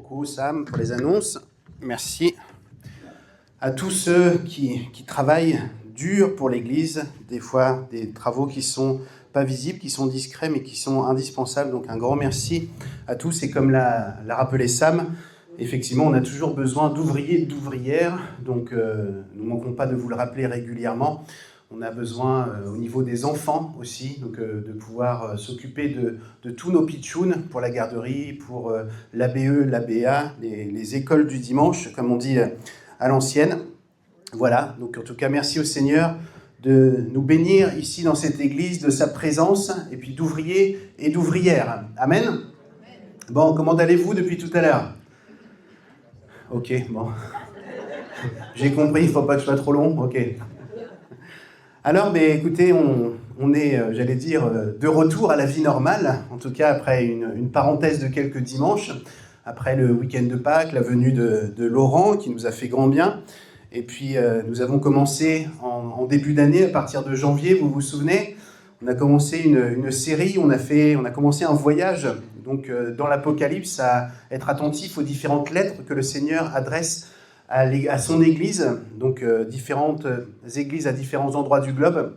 beaucoup, Sam, pour les annonces. Merci à tous ceux qui travaillent dur pour l'Église, des fois des travaux qui sont pas visibles, qui sont discrets, mais qui sont indispensables. Donc un grand merci à tous. Et comme l'a rappelé Sam, effectivement, on a toujours besoin d'ouvriers et d'ouvrières. Donc nous ne manquons pas de vous le rappeler régulièrement. On a besoin au niveau des enfants aussi, donc, de pouvoir s'occuper de tous nos pitchouns pour la garderie, pour l'ABE, l'ABA, les écoles du dimanche, comme on dit à l'ancienne. Voilà, donc en tout cas, merci au Seigneur de nous bénir ici dans cette église, de sa présence, et puis d'ouvriers et d'ouvrières. Amen. Bon, comment allez-vous depuis tout à l'heure? Ok, bon. J'ai compris, il ne faut pas que je sois trop long, ok. Alors, écoutez, on est, j'allais dire, de retour à la vie normale, en tout cas après une parenthèse de quelques dimanches, après le week-end de Pâques, la venue de Laurent, qui nous a fait grand bien. Et puis, nous avons commencé en début d'année, à partir de janvier, vous vous souvenez, on a commencé une série, on a commencé un voyage donc, dans l'Apocalypse, à être attentif aux différentes lettres que le Seigneur adresse à son église, donc différentes églises à différents endroits du globe.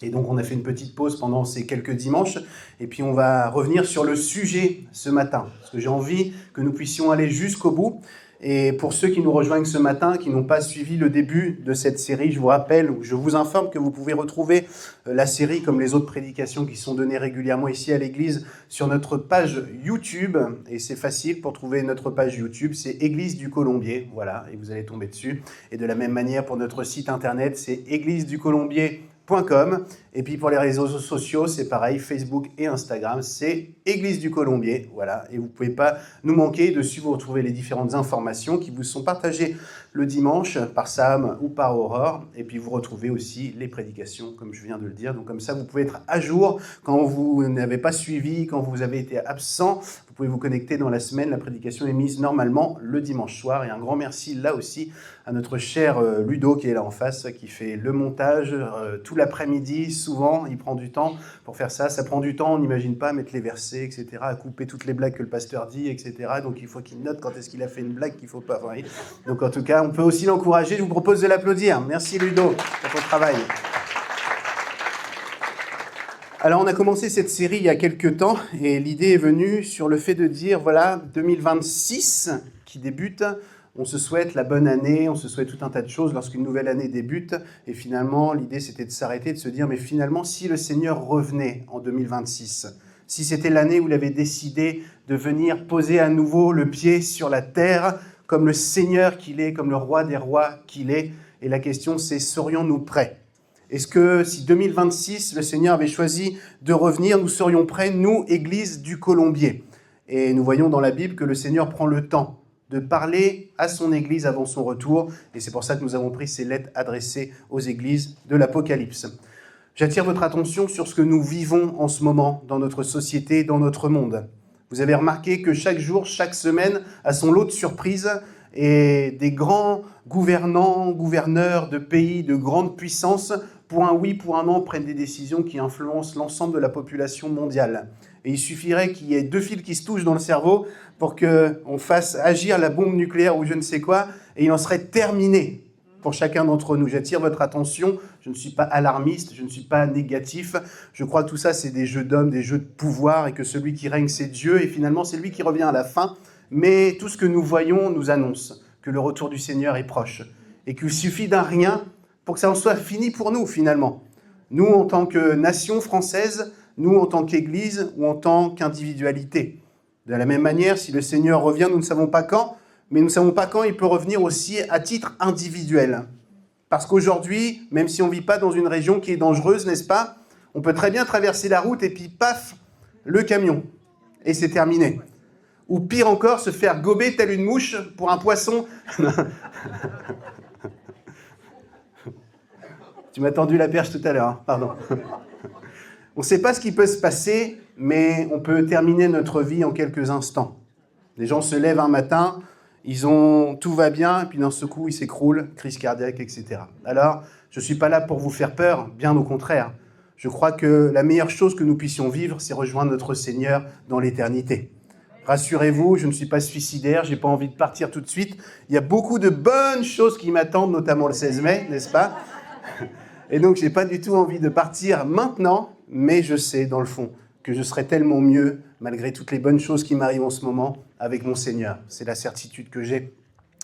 Et donc on a fait une petite pause pendant ces quelques dimanches, et puis on va revenir sur le sujet ce matin, parce que j'ai envie que nous puissions aller jusqu'au bout. Et pour ceux qui nous rejoignent ce matin, qui n'ont pas suivi le début de cette série, je vous rappelle, ou je vous informe que vous pouvez retrouver la série, comme les autres prédications qui sont données régulièrement ici à l'église, sur notre page YouTube. Et c'est facile pour trouver notre page YouTube, c'est Église du Colombier, voilà, et vous allez tomber dessus. Et de la même manière, pour notre site internet, c'est égliseducolombier.com. Et puis pour les réseaux sociaux, c'est pareil, Facebook et Instagram, c'est Église du Colombier, voilà. Et vous ne pouvez pas nous manquer. Dessus, vous retrouvez les différentes informations qui vous sont partagées le dimanche par Sam ou par Aurore. Et puis vous retrouvez aussi les prédications, comme je viens de le dire. Donc comme ça, vous pouvez être à jour quand vous n'avez pas suivi, quand vous avez été absent. Vous pouvez vous connecter dans la semaine. La prédication est mise normalement le dimanche soir. Et un grand merci là aussi à notre cher Ludo qui est là en face, qui fait le montage tout l'après-midi. Souvent, il prend du temps pour faire ça. Ça prend du temps, on n'imagine pas, à mettre les versets, etc., à couper toutes les blagues que le pasteur dit, etc. Donc il faut qu'il note quand est-ce qu'il a fait une blague qu'il ne faut pas. Enfin, donc en tout cas, on peut aussi l'encourager. Je vous propose de l'applaudir. Merci Ludo pour ton travail. Alors, on a commencé cette série il y a quelques temps, et l'idée est venue sur le fait de dire, voilà, 2026 qui débute, on se souhaite la bonne année, on se souhaite tout un tas de choses lorsqu'une nouvelle année débute, et finalement, l'idée c'était de s'arrêter, de se dire, mais finalement, si le Seigneur revenait en 2026, si c'était l'année où il avait décidé de venir poser à nouveau le pied sur la terre, comme le Seigneur qu'il est, comme le roi des rois qu'il est, et la question c'est, serions-nous prêts ? Est-ce que si 2026, le Seigneur avait choisi de revenir, nous serions prêts, nous, Église du Colombier? Et nous voyons dans la Bible que le Seigneur prend le temps de parler à son Église avant son retour. Et c'est pour ça que nous avons pris ces lettres adressées aux Églises de l'Apocalypse. J'attire votre attention sur ce que nous vivons en ce moment dans notre société, dans notre monde. Vous avez remarqué que chaque jour, chaque semaine, a son lot de surprises, et des grands gouvernants, gouverneurs de pays de grande puissance, pour un oui, pour un non, prennent des décisions qui influencent l'ensemble de la population mondiale. Et il suffirait qu'il y ait 2 fils qui se touchent dans le cerveau pour qu'on fasse agir la bombe nucléaire ou je ne sais quoi, et il en serait terminé pour chacun d'entre nous. J'attire votre attention, je ne suis pas alarmiste, je ne suis pas négatif, je crois que tout ça c'est des jeux d'hommes, des jeux de pouvoir, et que celui qui règne c'est Dieu, et finalement c'est lui qui revient à la fin. Mais tout ce que nous voyons nous annonce que le retour du Seigneur est proche, et qu'il suffit d'un rien pour que ça en soit fini pour nous, finalement. Nous, en tant que nation française, nous, en tant qu'Église, ou en tant qu'individualité. De la même manière, si le Seigneur revient, nous ne savons pas quand, mais nous ne savons pas quand il peut revenir aussi à titre individuel. Parce qu'aujourd'hui, même si on ne vit pas dans une région qui est dangereuse, n'est-ce pas, on peut très bien traverser la route et puis paf, le camion. Et c'est terminé. Ou pire encore, se faire gober telle une mouche pour un poisson. Tu m'as tendu la perche tout à l'heure, hein, pardon. On ne sait pas ce qui peut se passer, mais on peut terminer notre vie en quelques instants. Les gens se lèvent un matin, tout va bien, et puis d'un seul coup, ils s'écroulent, crise cardiaque, etc. Alors, je ne suis pas là pour vous faire peur, bien au contraire. Je crois que la meilleure chose que nous puissions vivre, c'est rejoindre notre Seigneur dans l'éternité. Rassurez-vous, je ne suis pas suicidaire, je n'ai pas envie de partir tout de suite. Il y a beaucoup de bonnes choses qui m'attendent, notamment le 16 mai, n'est-ce pas? Et donc, je n'ai pas du tout envie de partir maintenant, mais je sais, dans le fond, que je serai tellement mieux, malgré toutes les bonnes choses qui m'arrivent en ce moment, avec mon Seigneur. C'est la certitude que j'ai.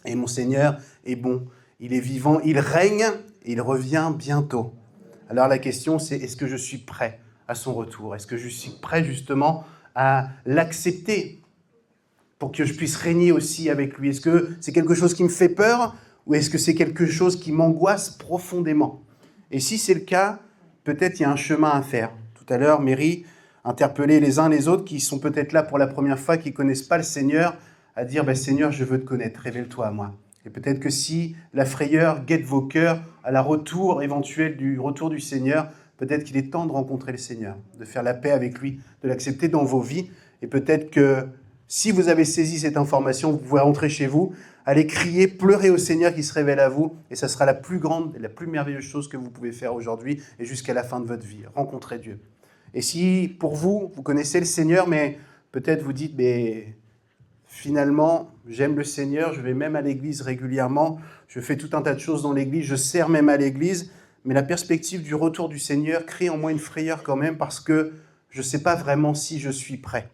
Et mon Seigneur est bon, il est vivant, il règne, et il revient bientôt. Alors la question, c'est est-ce que je suis prêt à son retour? Est-ce que je suis prêt justement à l'accepter pour que je puisse régner aussi avec lui? Est-ce que c'est quelque chose qui me fait peur ou est-ce que c'est quelque chose qui m'angoisse profondément? Et si c'est le cas, peut-être il y a un chemin à faire. Tout à l'heure, Mary interpellait les uns les autres qui sont peut-être là pour la première fois, qui ne connaissent pas le Seigneur, à dire Seigneur, je veux te connaître, révèle-toi à moi. Et peut-être que si la frayeur guette vos cœurs à la retour éventuel du retour du Seigneur, peut-être qu'il est temps de rencontrer le Seigneur, de faire la paix avec lui, de l'accepter dans vos vies. Et peut-être que si vous avez saisi cette information, vous pouvez rentrer chez vous, aller crier, pleurer au Seigneur qui se révèle à vous, et ça sera la plus grande et la plus merveilleuse chose que vous pouvez faire aujourd'hui et jusqu'à la fin de votre vie, rencontrer Dieu. Et si pour vous, vous connaissez le Seigneur, mais peut-être vous dites, mais finalement, j'aime le Seigneur, je vais même à l'église régulièrement, je fais tout un tas de choses dans l'église, je sers même à l'église, mais la perspective du retour du Seigneur crée en moi une frayeur quand même parce que je ne sais pas vraiment si je suis prêt.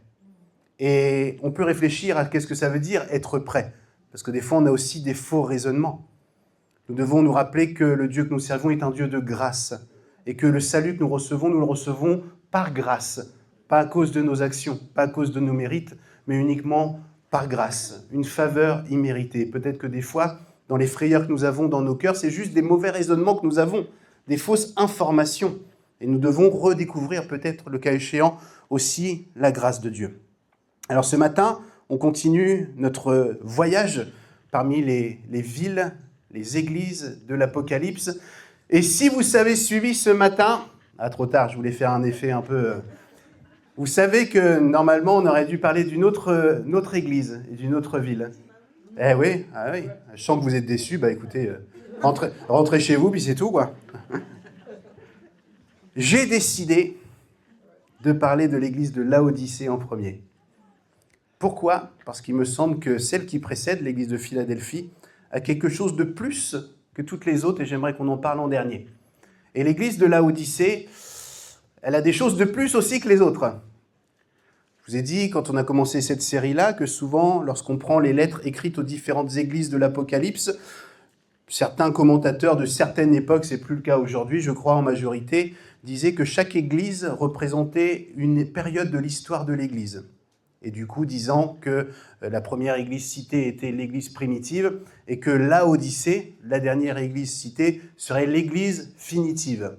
Et on peut réfléchir à qu'est-ce que ça veut dire être prêt, parce que des fois on a aussi des faux raisonnements. Nous devons nous rappeler que le Dieu que nous servons est un Dieu de grâce et que le salut que nous le recevons par grâce, pas à cause de nos actions, pas à cause de nos mérites, mais uniquement par grâce, une faveur imméritée. Peut-être que des fois, dans les frayeurs que nous avons dans nos cœurs, c'est juste des mauvais raisonnements que nous avons, des fausses informations. Et nous devons redécouvrir peut-être, le cas échéant, aussi la grâce de Dieu. Alors ce matin, on continue notre voyage parmi les villes, les églises de l'Apocalypse. Et si vous avez suivi ce matin, trop tard, je voulais faire un effet un peu... Vous savez que normalement, on aurait dû parler d'une autre église et d'une autre ville. Eh oui, oui, je sens que vous êtes déçus. Écoutez, rentrez chez vous, puis c'est tout, quoi. J'ai décidé de parler de l'église de Laodicée en premier. Pourquoi? Parce qu'il me semble que celle qui précède, l'église de Philadelphie, a quelque chose de plus que toutes les autres, et j'aimerais qu'on en parle en dernier. Et l'église de Laodicée, elle a des choses de plus aussi que les autres. Je vous ai dit, quand on a commencé cette série-là, que souvent, lorsqu'on prend les lettres écrites aux différentes églises de l'Apocalypse, certains commentateurs de certaines époques, c'est plus le cas aujourd'hui, je crois en majorité, disaient que chaque église représentait une période de l'histoire de l'église. Et du coup, disant que la première église citée était l'église primitive et que Laodicée, la dernière église citée, serait l'église finitive.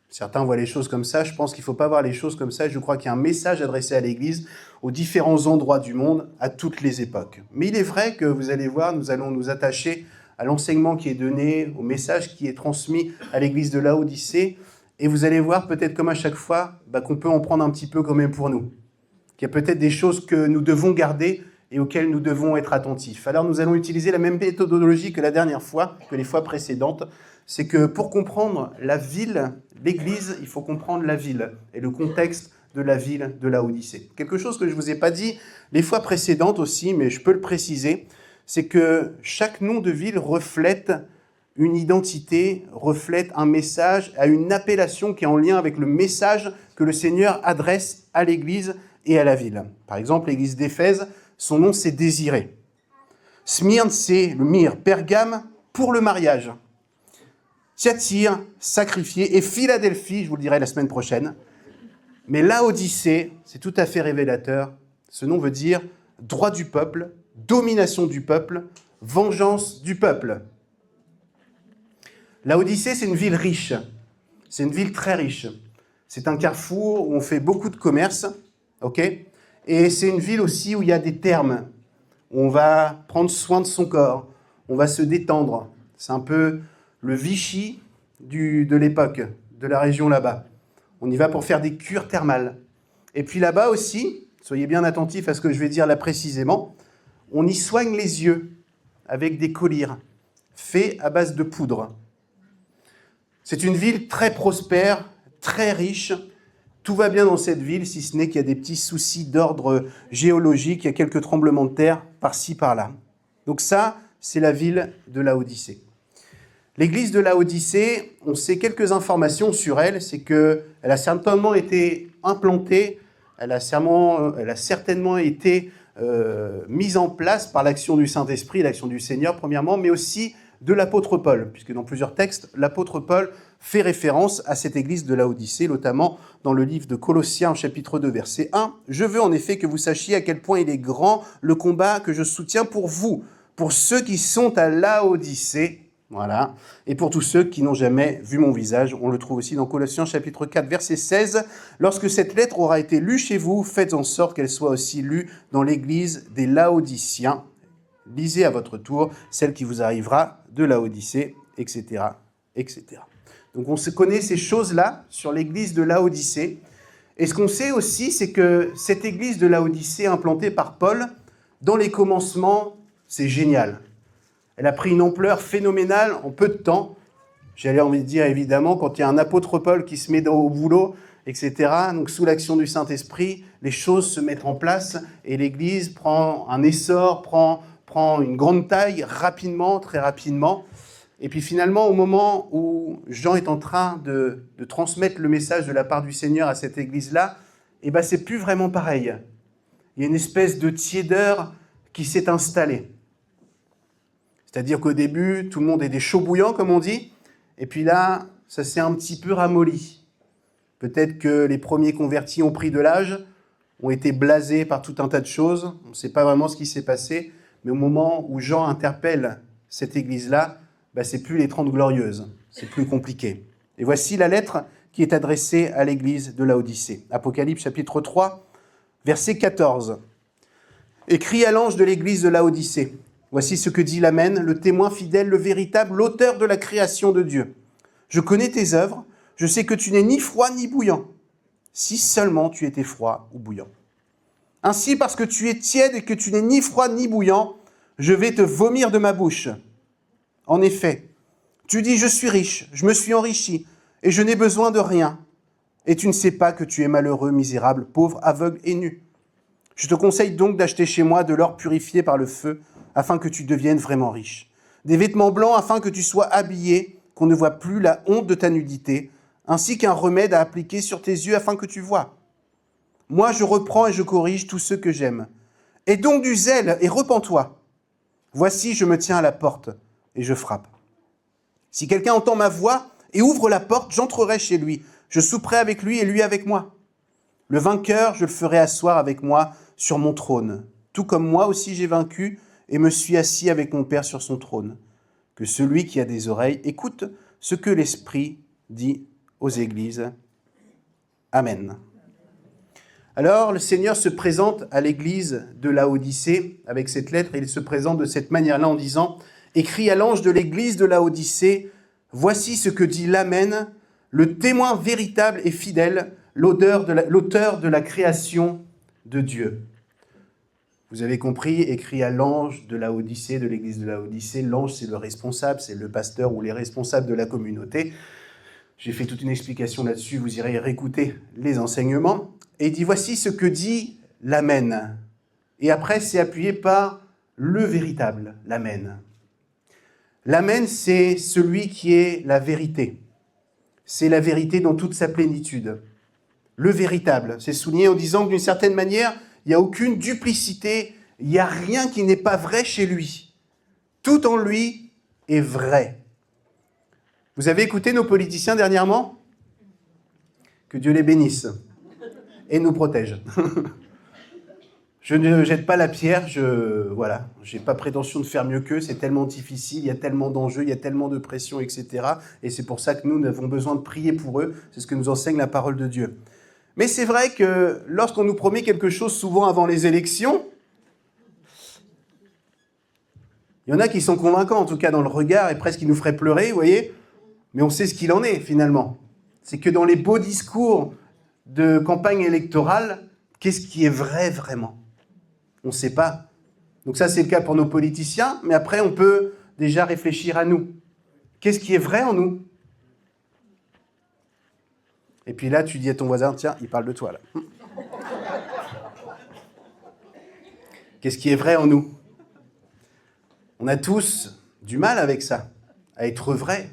Certains voient les choses comme ça, je pense qu'il ne faut pas voir les choses comme ça. Je crois qu'il y a un message adressé à l'église aux différents endroits du monde, à toutes les époques. Mais il est vrai que vous allez voir, nous allons nous attacher à l'enseignement qui est donné, au message qui est transmis à l'église de Laodicée. Et vous allez voir, peut-être comme à chaque fois, qu'on peut en prendre un petit peu quand même pour nous. Qu'il y a peut-être des choses que nous devons garder et auxquelles nous devons être attentifs. Alors nous allons utiliser la même méthodologie que la dernière fois, que les fois précédentes. C'est que pour comprendre la ville, l'église, il faut comprendre la ville et le contexte de la ville de Laodicée. Quelque chose que je ne vous ai pas dit les fois précédentes aussi, mais je peux le préciser, c'est que chaque nom de ville reflète une identité, reflète un message, a une appellation qui est en lien avec le message que le Seigneur adresse à l'église et à la ville. Par exemple, l'église d'Éphèse, son nom c'est désiré. Smyrne, c'est le myrrhe. Pergame, pour le mariage. Thyatire, sacrifié. Et Philadelphie, je vous le dirai la semaine prochaine. Mais Laodicée, c'est tout à fait révélateur. Ce nom veut dire droit du peuple, domination du peuple, vengeance du peuple. Laodicée, c'est une ville riche. C'est une ville très riche. C'est un carrefour où on fait beaucoup de commerce. Okay, et c'est une ville aussi où il y a des thermes, où on va prendre soin de son corps, on va se détendre. C'est un peu le Vichy de l'époque, de la région là-bas. On y va pour faire des cures thermales. Et puis là-bas aussi, soyez bien attentifs à ce que je vais dire là précisément, on y soigne les yeux avec des collyres faits à base de poudre. C'est une ville très prospère, très riche, Tout va bien dans cette ville, si ce n'est qu'il y a des petits soucis d'ordre géologique, il y a quelques tremblements de terre par-ci, par-là. Donc ça, c'est la ville de Laodicée. L'église de Laodicée, on sait quelques informations sur elle, c'est qu'elle a certainement été implantée, elle a certainement été mise en place par l'action du Saint-Esprit, l'action du Seigneur, premièrement, mais aussi de l'apôtre Paul, puisque dans plusieurs textes, l'apôtre Paul fait référence à cette église de Laodicée, notamment dans le livre de Colossiens, chapitre 2, verset 1. « Je veux en effet que vous sachiez à quel point il est grand le combat que je soutiens pour vous, pour ceux qui sont à Laodicée, voilà, et pour tous ceux qui n'ont jamais vu mon visage. » On le trouve aussi dans Colossiens, chapitre 4, verset 16. « Lorsque cette lettre aura été lue chez vous, faites en sorte qu'elle soit aussi lue dans l'église des Laodiciens. Lisez à votre tour celle qui vous arrivera de Laodicée, etc., etc. » Donc on se connaît ces choses-là sur l'église de Laodicée. Et ce qu'on sait aussi, c'est que cette église de Laodicée implantée par Paul, dans les commencements, c'est génial. Elle a pris une ampleur phénoménale en peu de temps. J'allais envie de dire, évidemment, quand il y a un apôtre Paul qui se met au boulot, etc., donc sous l'action du Saint-Esprit, les choses se mettent en place et l'église prend un essor, prend une grande taille rapidement, très rapidement. Et puis finalement, au moment où Jean est en train de transmettre le message de la part du Seigneur à cette église-là, eh ben, c'est plus vraiment pareil. Il y a une espèce de tiédeur qui s'est installée. C'est-à-dire qu'au début, tout le monde est des chauds bouillants, comme on dit, et puis là, ça s'est un petit peu ramolli. Peut-être que les premiers convertis ont pris de l'âge, ont été blasés par tout un tas de choses, on ne sait pas vraiment ce qui s'est passé, mais au moment où Jean interpelle cette église-là, ben, c'est plus les 30 glorieuses, c'est plus compliqué. Et voici la lettre qui est adressée à l'église de Laodicée. Apocalypse chapitre 3, verset 14. « Écrit à l'ange de l'église de Laodicée, voici ce que dit l'Amen, le témoin fidèle, le véritable, l'auteur de la création de Dieu. Je connais tes œuvres, je sais que tu n'es ni froid ni bouillant, si seulement tu étais froid ou bouillant. Ainsi, parce que tu es tiède et que tu n'es ni froid ni bouillant, je vais te vomir de ma bouche. En effet, tu dis, je suis riche, je me suis enrichi, et je n'ai besoin de rien. Et tu ne sais pas que tu es malheureux, misérable, pauvre, aveugle et nu. Je te conseille donc d'acheter chez moi de l'or purifié par le feu, afin que tu deviennes vraiment riche. Des vêtements blancs, afin que tu sois habillé, qu'on ne voit plus la honte de ta nudité, ainsi qu'un remède à appliquer sur tes yeux, afin que tu vois. Moi, je reprends et je corrige tous ceux que j'aime. Aie donc du zèle et repens-toi. Voici, je me tiens à la porte et je frappe. Si quelqu'un entend ma voix et ouvre la porte, j'entrerai chez lui. Je souperai avec lui et lui avec moi. Le vainqueur, je le ferai asseoir avec moi sur mon trône, tout comme moi aussi j'ai vaincu et me suis assis avec mon Père sur son trône. Que celui qui a des oreilles écoute ce que l'Esprit dit aux églises. Amen. » Alors, le Seigneur se présente à l'église de Laodicée avec cette lettre, et il se présente de cette manière-là en disant « Écrit à l'ange de l'église de Laodicée, voici ce que dit l'Amen, le témoin véritable et fidèle, l'auteur de la création de Dieu. » Vous avez compris, écrit à l'ange de Laodicée, de l'église de Laodicée. L'ange, c'est le responsable, c'est le pasteur ou les responsables de la communauté. J'ai fait toute une explication là-dessus, vous irez réécouter les enseignements. Et il dit, voici ce que dit l'Amen. Et après, c'est appuyé par le véritable, l'Amen. L'Amen, c'est celui qui est la vérité. C'est la vérité dans toute sa plénitude. Le véritable, c'est souligné en disant que d'une certaine manière, il n'y a aucune duplicité, il n'y a rien qui n'est pas vrai chez lui. Tout en lui est vrai. Vous avez écouté nos politiciens dernièrement ? Que Dieu les bénisse et nous protège. Je ne jette pas la pierre, je n'ai pas prétention de faire mieux qu'eux, c'est tellement difficile, il y a tellement d'enjeux, il y a tellement de pression, etc. Et c'est pour ça que nous avons besoin de prier pour eux, c'est ce que nous enseigne la parole de Dieu. Mais c'est vrai que lorsqu'on nous promet quelque chose souvent avant les élections, il y en a qui sont convaincants, en tout cas dans le regard, et presque qui nous feraient pleurer, vous voyez, mais on sait ce qu'il en est finalement. C'est que dans les beaux discours de campagne électorale, qu'est-ce qui est vrai vraiment ? On ne sait pas. Donc ça, c'est le cas pour nos politiciens, mais après, on peut déjà réfléchir à nous. Qu'est-ce qui est vrai en nous ? Et puis là, tu dis à ton voisin, tiens, il parle de toi, là. Qu'est-ce qui est vrai en nous? On a tous du mal avec ça, à être vrai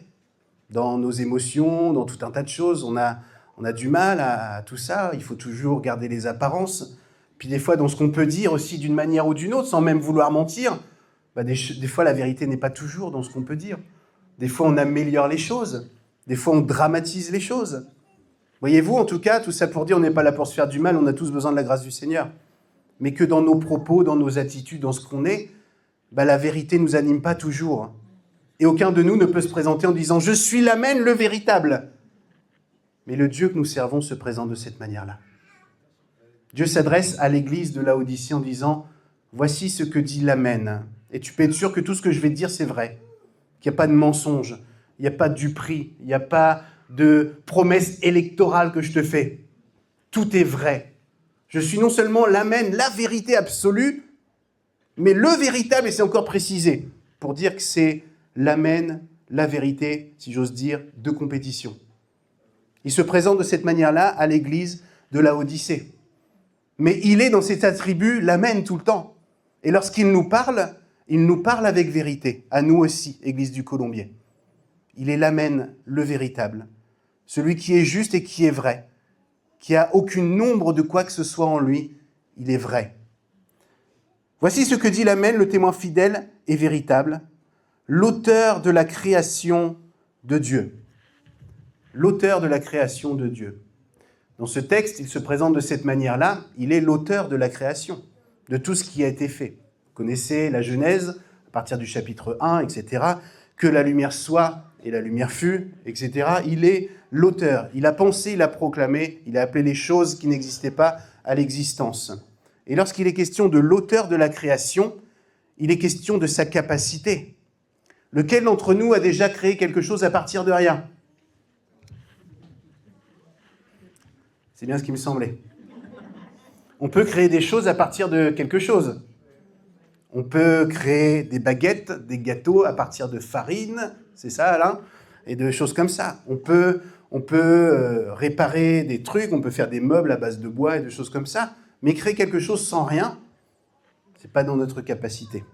dans nos émotions, dans tout un tas de choses. On a du mal à tout ça. Il faut toujours garder les apparences. Puis des fois, dans ce qu'on peut dire aussi d'une manière ou d'une autre, sans même vouloir mentir, des fois, la vérité n'est pas toujours dans ce qu'on peut dire. Des fois, on améliore les choses. Des fois, on dramatise les choses. Voyez-vous, en tout cas, tout ça pour dire, on n'est pas là pour se faire du mal, on a tous besoin de la grâce du Seigneur. Mais que dans nos propos, dans nos attitudes, dans ce qu'on est, la vérité ne nous anime pas toujours. Et aucun de nous ne peut se présenter en disant « Je suis l'Amen, le véritable ». Mais le Dieu que nous servons se présente de cette manière-là. Dieu s'adresse à l'église de Laodicée en disant « Voici ce que dit l'Amen ». Et tu peux être sûr que tout ce que je vais te dire, c'est vrai. Qu'il n'y a pas de mensonge, il n'y a pas de duperie, il n'y a pas de promesse électorale que je te fais. Tout est vrai. Je suis non seulement l'Amen, la vérité absolue, mais le véritable, et c'est encore précisé, pour dire que c'est l'Amen, la vérité, si j'ose dire, de compétition. Il se présente de cette manière-là à l'église de Laodicée. Mais il est dans cet attribut l'Amen tout le temps. Et lorsqu'il nous parle avec vérité, à nous aussi, église du Colombier. Il est l'Amen, le véritable, celui qui est juste et qui est vrai, qui a aucune ombre de quoi que ce soit en lui, il est vrai. Voici ce que dit l'Amen, le témoin fidèle et véritable, l'auteur de la création de Dieu. L'auteur de la création de Dieu. Dans ce texte, il se présente de cette manière-là, il est l'auteur de la création, de tout ce qui a été fait. Vous connaissez la Genèse, à partir du chapitre 1, etc., que la lumière soit et la lumière fut, etc. Il est l'auteur, il a pensé, il a proclamé, il a appelé les choses qui n'existaient pas à l'existence. Et lorsqu'il est question de l'auteur de la création, il est question de sa capacité. Lequel d'entre nous a déjà créé quelque chose à partir de rien? C'est bien ce qui me semblait. On peut créer des choses à partir de quelque chose. On peut créer des baguettes, des gâteaux à partir de farine, c'est ça, Alain? Et de choses comme ça. On peut réparer des trucs, on peut faire des meubles à base de bois et de choses comme ça, mais créer quelque chose sans rien, c'est pas dans notre capacité.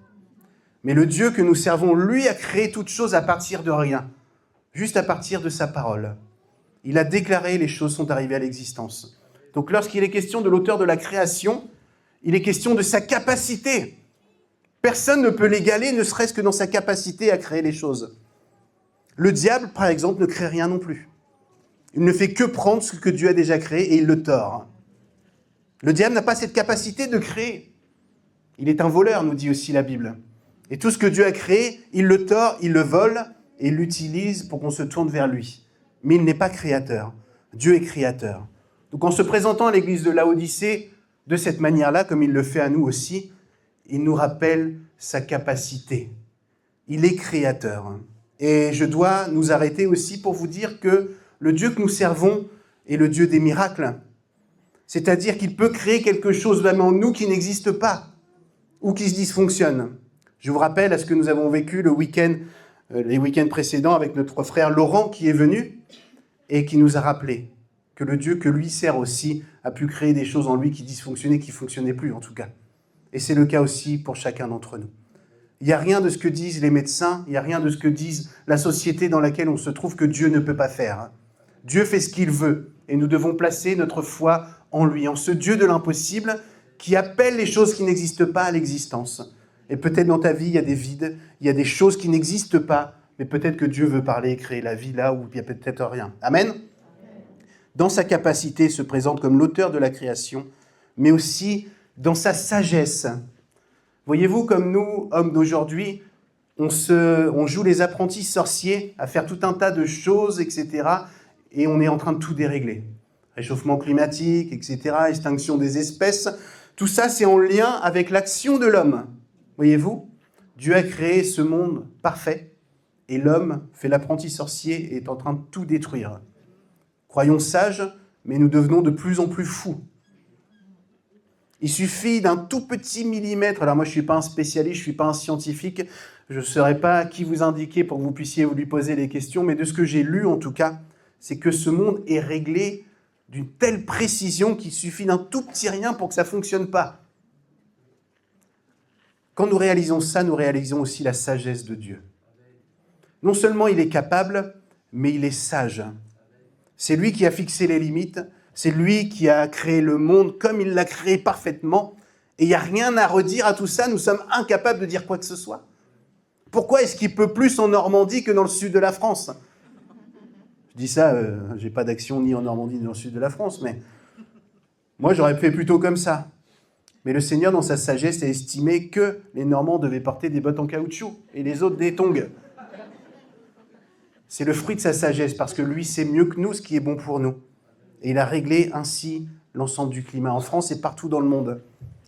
Mais le Dieu que nous servons, lui, a créé toutes choses à partir de rien, juste à partir de sa parole. Il a déclaré, les choses sont arrivées à l'existence. Donc lorsqu'il est question de l'auteur de la création, il est question de sa capacité. Personne ne peut l'égaler, ne serait-ce que dans sa capacité à créer les choses. Le diable, par exemple, ne crée rien non plus. Il ne fait que prendre ce que Dieu a déjà créé et il le tord. Le diable n'a pas cette capacité de créer. Il est un voleur, nous dit aussi la Bible. Et tout ce que Dieu a créé, il le tord, il le vole et il l'utilise pour qu'on se tourne vers lui. Mais il n'est pas créateur. Dieu est créateur. Donc en se présentant à l'église de Laodicée de cette manière-là, comme il le fait à nous aussi, il nous rappelle sa capacité. Il est créateur. Et je dois nous arrêter aussi pour vous dire que le Dieu que nous servons est le Dieu des miracles. C'est-à-dire qu'il peut créer quelque chose même en nous qui n'existe pas ou qui se dysfonctionne. Je vous rappelle à ce que nous avons vécu les week-ends précédents avec notre frère Laurent qui est venu et qui nous a rappelé que le Dieu que lui sert aussi a pu créer des choses en lui qui dysfonctionnaient, qui ne fonctionnaient plus en tout cas. Et c'est le cas aussi pour chacun d'entre nous. Il n'y a rien de ce que disent les médecins, il n'y a rien de ce que disent la société dans laquelle on se trouve que Dieu ne peut pas faire. Dieu fait ce qu'il veut et nous devons placer notre foi en lui, en ce Dieu de l'impossible qui appelle les choses qui n'existent pas à l'existence. Et peut-être dans ta vie, il y a des vides, il y a des choses qui n'existent pas, mais peut-être que Dieu veut parler et créer la vie là où il n'y a peut-être rien. Amen. Dans sa capacité, il se présente comme l'auteur de la création, mais aussi dans sa sagesse. Voyez-vous, comme nous, hommes d'aujourd'hui, on joue les apprentis sorciers à faire tout un tas de choses, etc. Et on est en train de tout dérégler. Réchauffement climatique, etc., extinction des espèces. Tout ça, c'est en lien avec l'action de l'homme. Voyez-vous, Dieu a créé ce monde parfait et l'homme fait l'apprenti sorcier et est en train de tout détruire. Croyons sages, mais nous devenons de plus en plus fous. Il suffit d'un tout petit millimètre. Alors moi, je ne suis pas un spécialiste, je ne suis pas un scientifique. Je ne saurais pas qui vous indiquer pour que vous puissiez lui poser des questions. Mais de ce que j'ai lu, en tout cas, c'est que ce monde est réglé d'une telle précision qu'il suffit d'un tout petit rien pour que ça ne fonctionne pas. Quand nous réalisons ça, nous réalisons aussi la sagesse de Dieu. Non seulement il est capable, mais il est sage. C'est lui qui a fixé les limites, c'est lui qui a créé le monde comme il l'a créé parfaitement, et il n'y a rien à redire à tout ça, nous sommes incapables de dire quoi que ce soit. Pourquoi est-ce qu'il pleut plus en Normandie que dans le sud de la France ? Je dis ça, j'ai pas d'action ni en Normandie ni dans le sud de la France, mais moi j'aurais fait plutôt comme ça. Mais le Seigneur, dans sa sagesse, a estimé que les Normands devaient porter des bottes en caoutchouc et les autres des tongs. C'est le fruit de sa sagesse, parce que lui sait mieux que nous ce qui est bon pour nous. Et il a réglé ainsi l'ensemble du climat en France et partout dans le monde.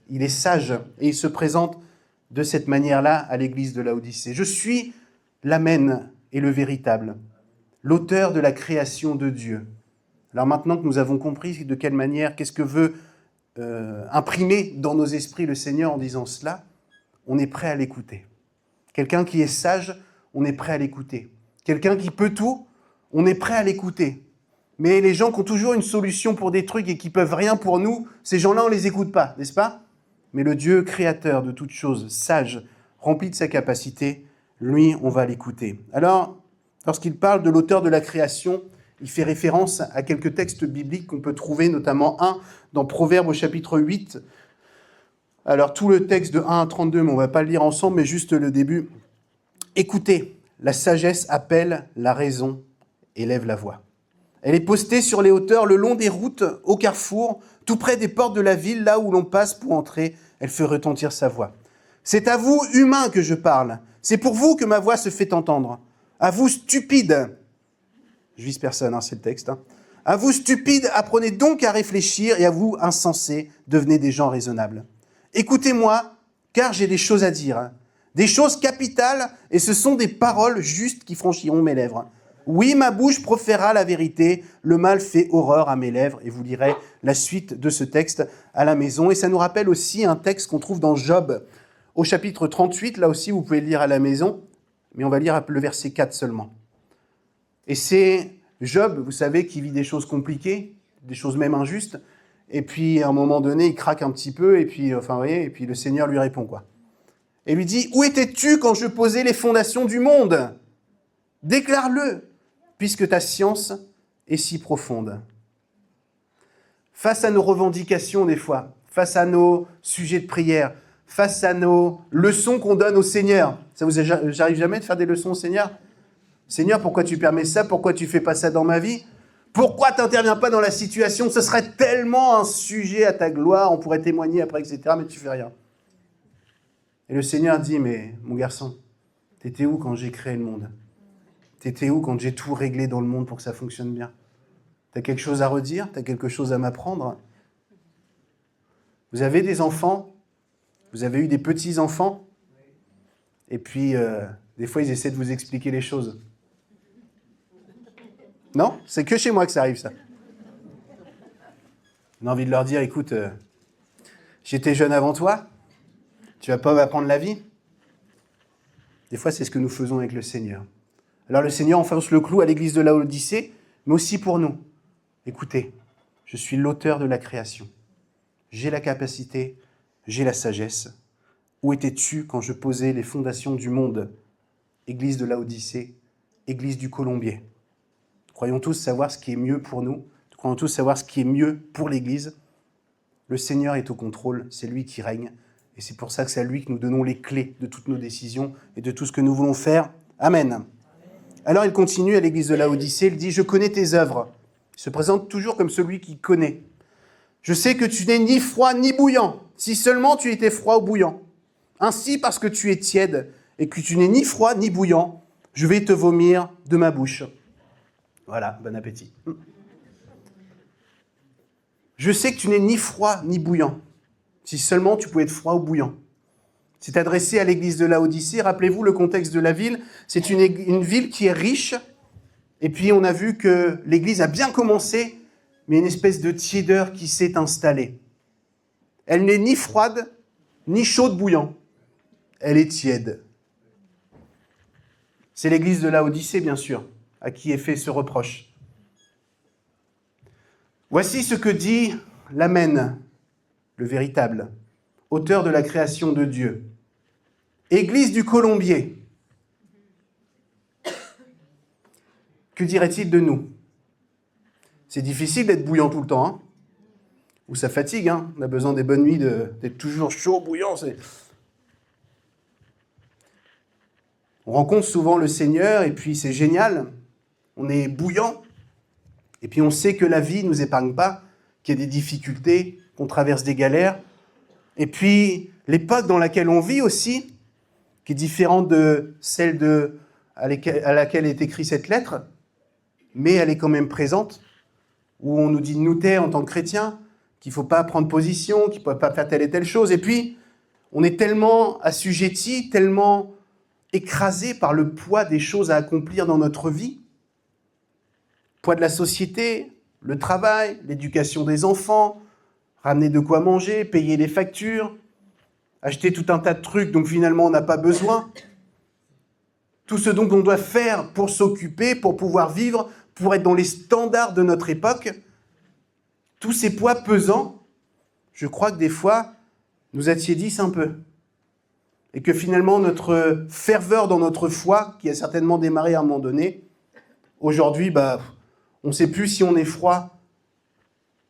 Il est sage et il se présente de cette manière-là à l'église de Laodicée. Je suis l'Amen et le véritable, l'auteur de la création de Dieu. Alors maintenant que nous avons compris de quelle manière, qu'est-ce que veut imprimer dans nos esprits le Seigneur en disant cela, on est prêt à l'écouter. Quelqu'un qui est sage, on est prêt à l'écouter. Quelqu'un qui peut tout, on est prêt à l'écouter. Mais les gens qui ont toujours une solution pour des trucs et qui peuvent rien pour nous, ces gens-là, on ne les écoute pas, n'est-ce pas ? Mais le Dieu créateur de toutes choses, sage, rempli de sa capacité, lui, on va l'écouter. Alors, lorsqu'il parle de l'auteur de la création, il fait référence à quelques textes bibliques qu'on peut trouver, notamment un dans Proverbes au chapitre 8. Alors, tout le texte de 1 à 32, mais on ne va pas le lire ensemble, mais juste le début. « Écoutez, la sagesse appelle la raison et lève la voix. Elle est postée sur les hauteurs, le long des routes, au carrefour, tout près des portes de la ville, là où l'on passe pour entrer, elle fait retentir sa voix. C'est à vous, humains, que je parle. C'est pour vous que ma voix se fait entendre. À vous, stupides. » Je vise personne, c'est le texte. À vous, stupides, apprenez donc à réfléchir, et à vous, insensés, devenez des gens raisonnables. Écoutez-moi, car j'ai des choses à dire. Des choses capitales, et ce sont des paroles justes qui franchiront mes lèvres. Oui, ma bouche proférera la vérité, le mal fait horreur à mes lèvres. Et vous lirez la suite de ce texte à la maison. Et ça nous rappelle aussi un texte qu'on trouve dans Job, au chapitre 38. Là aussi, vous pouvez le lire à la maison, mais on va lire le verset 4 seulement. Et c'est Job, vous savez, qui vit des choses compliquées, des choses même injustes. Et puis, à un moment donné, il craque un petit peu, et puis, vous voyez, et puis le Seigneur lui répond, quoi. Et lui dit, « Où étais-tu quand je posais les fondations du monde ? Déclare-le, puisque ta science est si profonde. » Face à nos revendications, des fois, face à nos sujets de prière, face à nos leçons qu'on donne au Seigneur, j'arrive jamais de faire des leçons au Seigneur ? Seigneur, pourquoi tu permets ça ? Pourquoi tu fais pas ça dans ma vie ? Pourquoi tu n'interviens pas dans la situation ? Ce serait tellement un sujet à ta gloire, on pourrait témoigner après, etc., mais tu fais rien. Et le Seigneur dit, mais mon garçon, t'étais où quand j'ai créé le monde ? T'étais où quand j'ai tout réglé dans le monde pour que ça fonctionne bien ? T'as quelque chose à redire ? T'as quelque chose à m'apprendre ? Vous avez des enfants ? Vous avez eu des petits-enfants ? Et puis, des fois, ils essaient de vous expliquer les choses. Non ? C'est que chez moi que ça arrive, ça. On a envie de leur dire, écoute, j'étais jeune avant toi, tu vas pas m'apprendre la vie ? Des fois, c'est ce que nous faisons avec le Seigneur. Alors le Seigneur enfonce le clou à l'église de Laodicée, mais aussi pour nous. Écoutez, je suis l'auteur de la création. J'ai la capacité, j'ai la sagesse. Où étais-tu quand je posais les fondations du monde ? Église de Laodicée, église du Colombier. Croyons tous savoir ce qui est mieux pour nous. Croyons tous savoir ce qui est mieux pour l'église. Le Seigneur est au contrôle, c'est lui qui règne. Et c'est pour ça que c'est à lui que nous donnons les clés de toutes nos décisions et de tout ce que nous voulons faire. Amen. Alors il continue à l'église de Laodicée, il dit « Je connais tes œuvres ». Il se présente toujours comme celui qui connaît. « Je sais que tu n'es ni froid ni bouillant, si seulement tu étais froid ou bouillant. Ainsi, parce que tu es tiède et que tu n'es ni froid ni bouillant, je vais te vomir de ma bouche. » Voilà, bon appétit. « Je sais que tu n'es ni froid ni bouillant, si seulement tu pouvais être froid ou bouillant. » C'est adressé à l'église de Laodicée. Rappelez-vous le contexte de la ville. C'est une ville qui est riche. Et puis, on a vu que l'église a bien commencé, mais une espèce de tiédeur qui s'est installée. Elle n'est ni froide, ni chaude bouillant. Elle est tiède. C'est l'église de Laodicée, bien sûr, à qui est fait ce reproche. Voici ce que dit l'Amen, le véritable, auteur de la création de Dieu. Église du Colombier. Que dirait-il de nous? C'est difficile d'être bouillant tout le temps, hein, ou ça fatigue, hein. On a besoin des bonnes nuits d'être toujours chaud, bouillant. On rencontre souvent le Seigneur et puis c'est génial, on est bouillant et puis on sait que la vie ne nous épargne pas, qu'il y a des difficultés, qu'on traverse des galères. Et puis l'époque dans laquelle on vit aussi, qui est différente de celle à laquelle est écrite cette lettre, mais elle est quand même présente, où on nous dit de nous taire en tant que chrétiens, qu'il ne faut pas prendre position, qu'il ne faut pas faire telle et telle chose. Et puis, on est tellement assujettis, tellement écrasés par le poids des choses à accomplir dans notre vie. Le poids de la société, le travail, l'éducation des enfants, ramener de quoi manger, payer les factures, acheter tout un tas de trucs dont finalement on n'a pas besoin. Tout ce dont on doit faire pour s'occuper, pour pouvoir vivre, pour être dans les standards de notre époque, tous ces poids pesants, je crois que des fois, nous attiédissent un peu. Et que finalement, notre ferveur dans notre foi, qui a certainement démarré à un moment donné, aujourd'hui, on ne sait plus si on est froid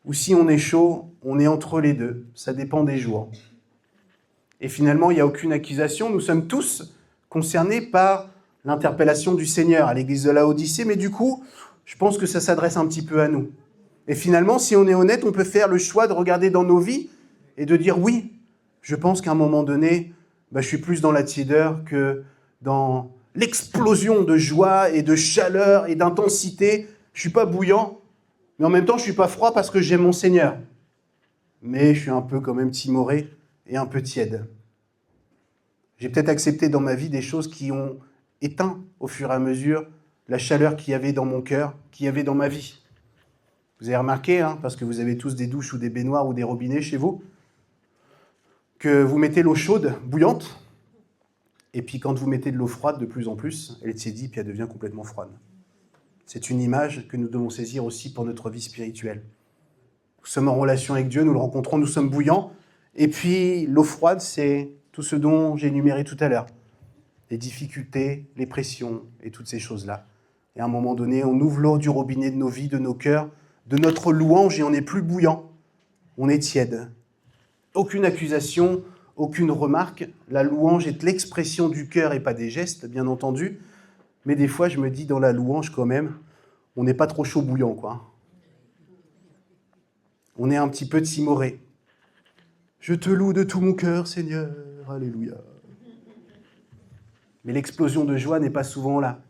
ou si on est chaud, on est entre les deux. Ça dépend des jours. Et finalement, il n'y a aucune accusation. Nous sommes tous concernés par l'interpellation du Seigneur à l'église de Laodicée, mais du coup, je pense que ça s'adresse un petit peu à nous. Et finalement, si on est honnête, on peut faire le choix de regarder dans nos vies et de dire oui, je pense qu'à un moment donné, je suis plus dans la tiédeur que dans l'explosion de joie et de chaleur et d'intensité. Je ne suis pas bouillant, mais en même temps, je ne suis pas froid parce que j'aime mon Seigneur. Mais je suis un peu quand même timoré et un peu tiède. J'ai peut-être accepté dans ma vie des choses qui ont éteint au fur et à mesure la chaleur qu'il y avait dans mon cœur, qu'il y avait dans ma vie. Vous avez remarqué, parce que vous avez tous des douches ou des baignoires ou des robinets chez vous, que vous mettez l'eau chaude, bouillante, et puis quand vous mettez de l'eau froide de plus en plus, elle tiédit, puis elle devient complètement froide. C'est une image que nous devons saisir aussi pour notre vie spirituelle. Nous sommes en relation avec Dieu, nous le rencontrons, nous sommes bouillants, et puis l'eau froide, c'est tout ce dont j'ai énuméré tout à l'heure. Les difficultés, les pressions et toutes ces choses-là. Et à un moment donné, on ouvre l'eau du robinet de nos vies, de nos cœurs, de notre louange, et on n'est plus bouillant, on est tiède. Aucune accusation, aucune remarque. La louange est l'expression du cœur et pas des gestes, bien entendu. Mais des fois, je me dis, dans la louange, quand même, on n'est pas trop chaud bouillant, quoi. On est un petit peu timoré. Je te loue de tout mon cœur, Seigneur, alléluia. Mais l'explosion de joie n'est pas souvent là.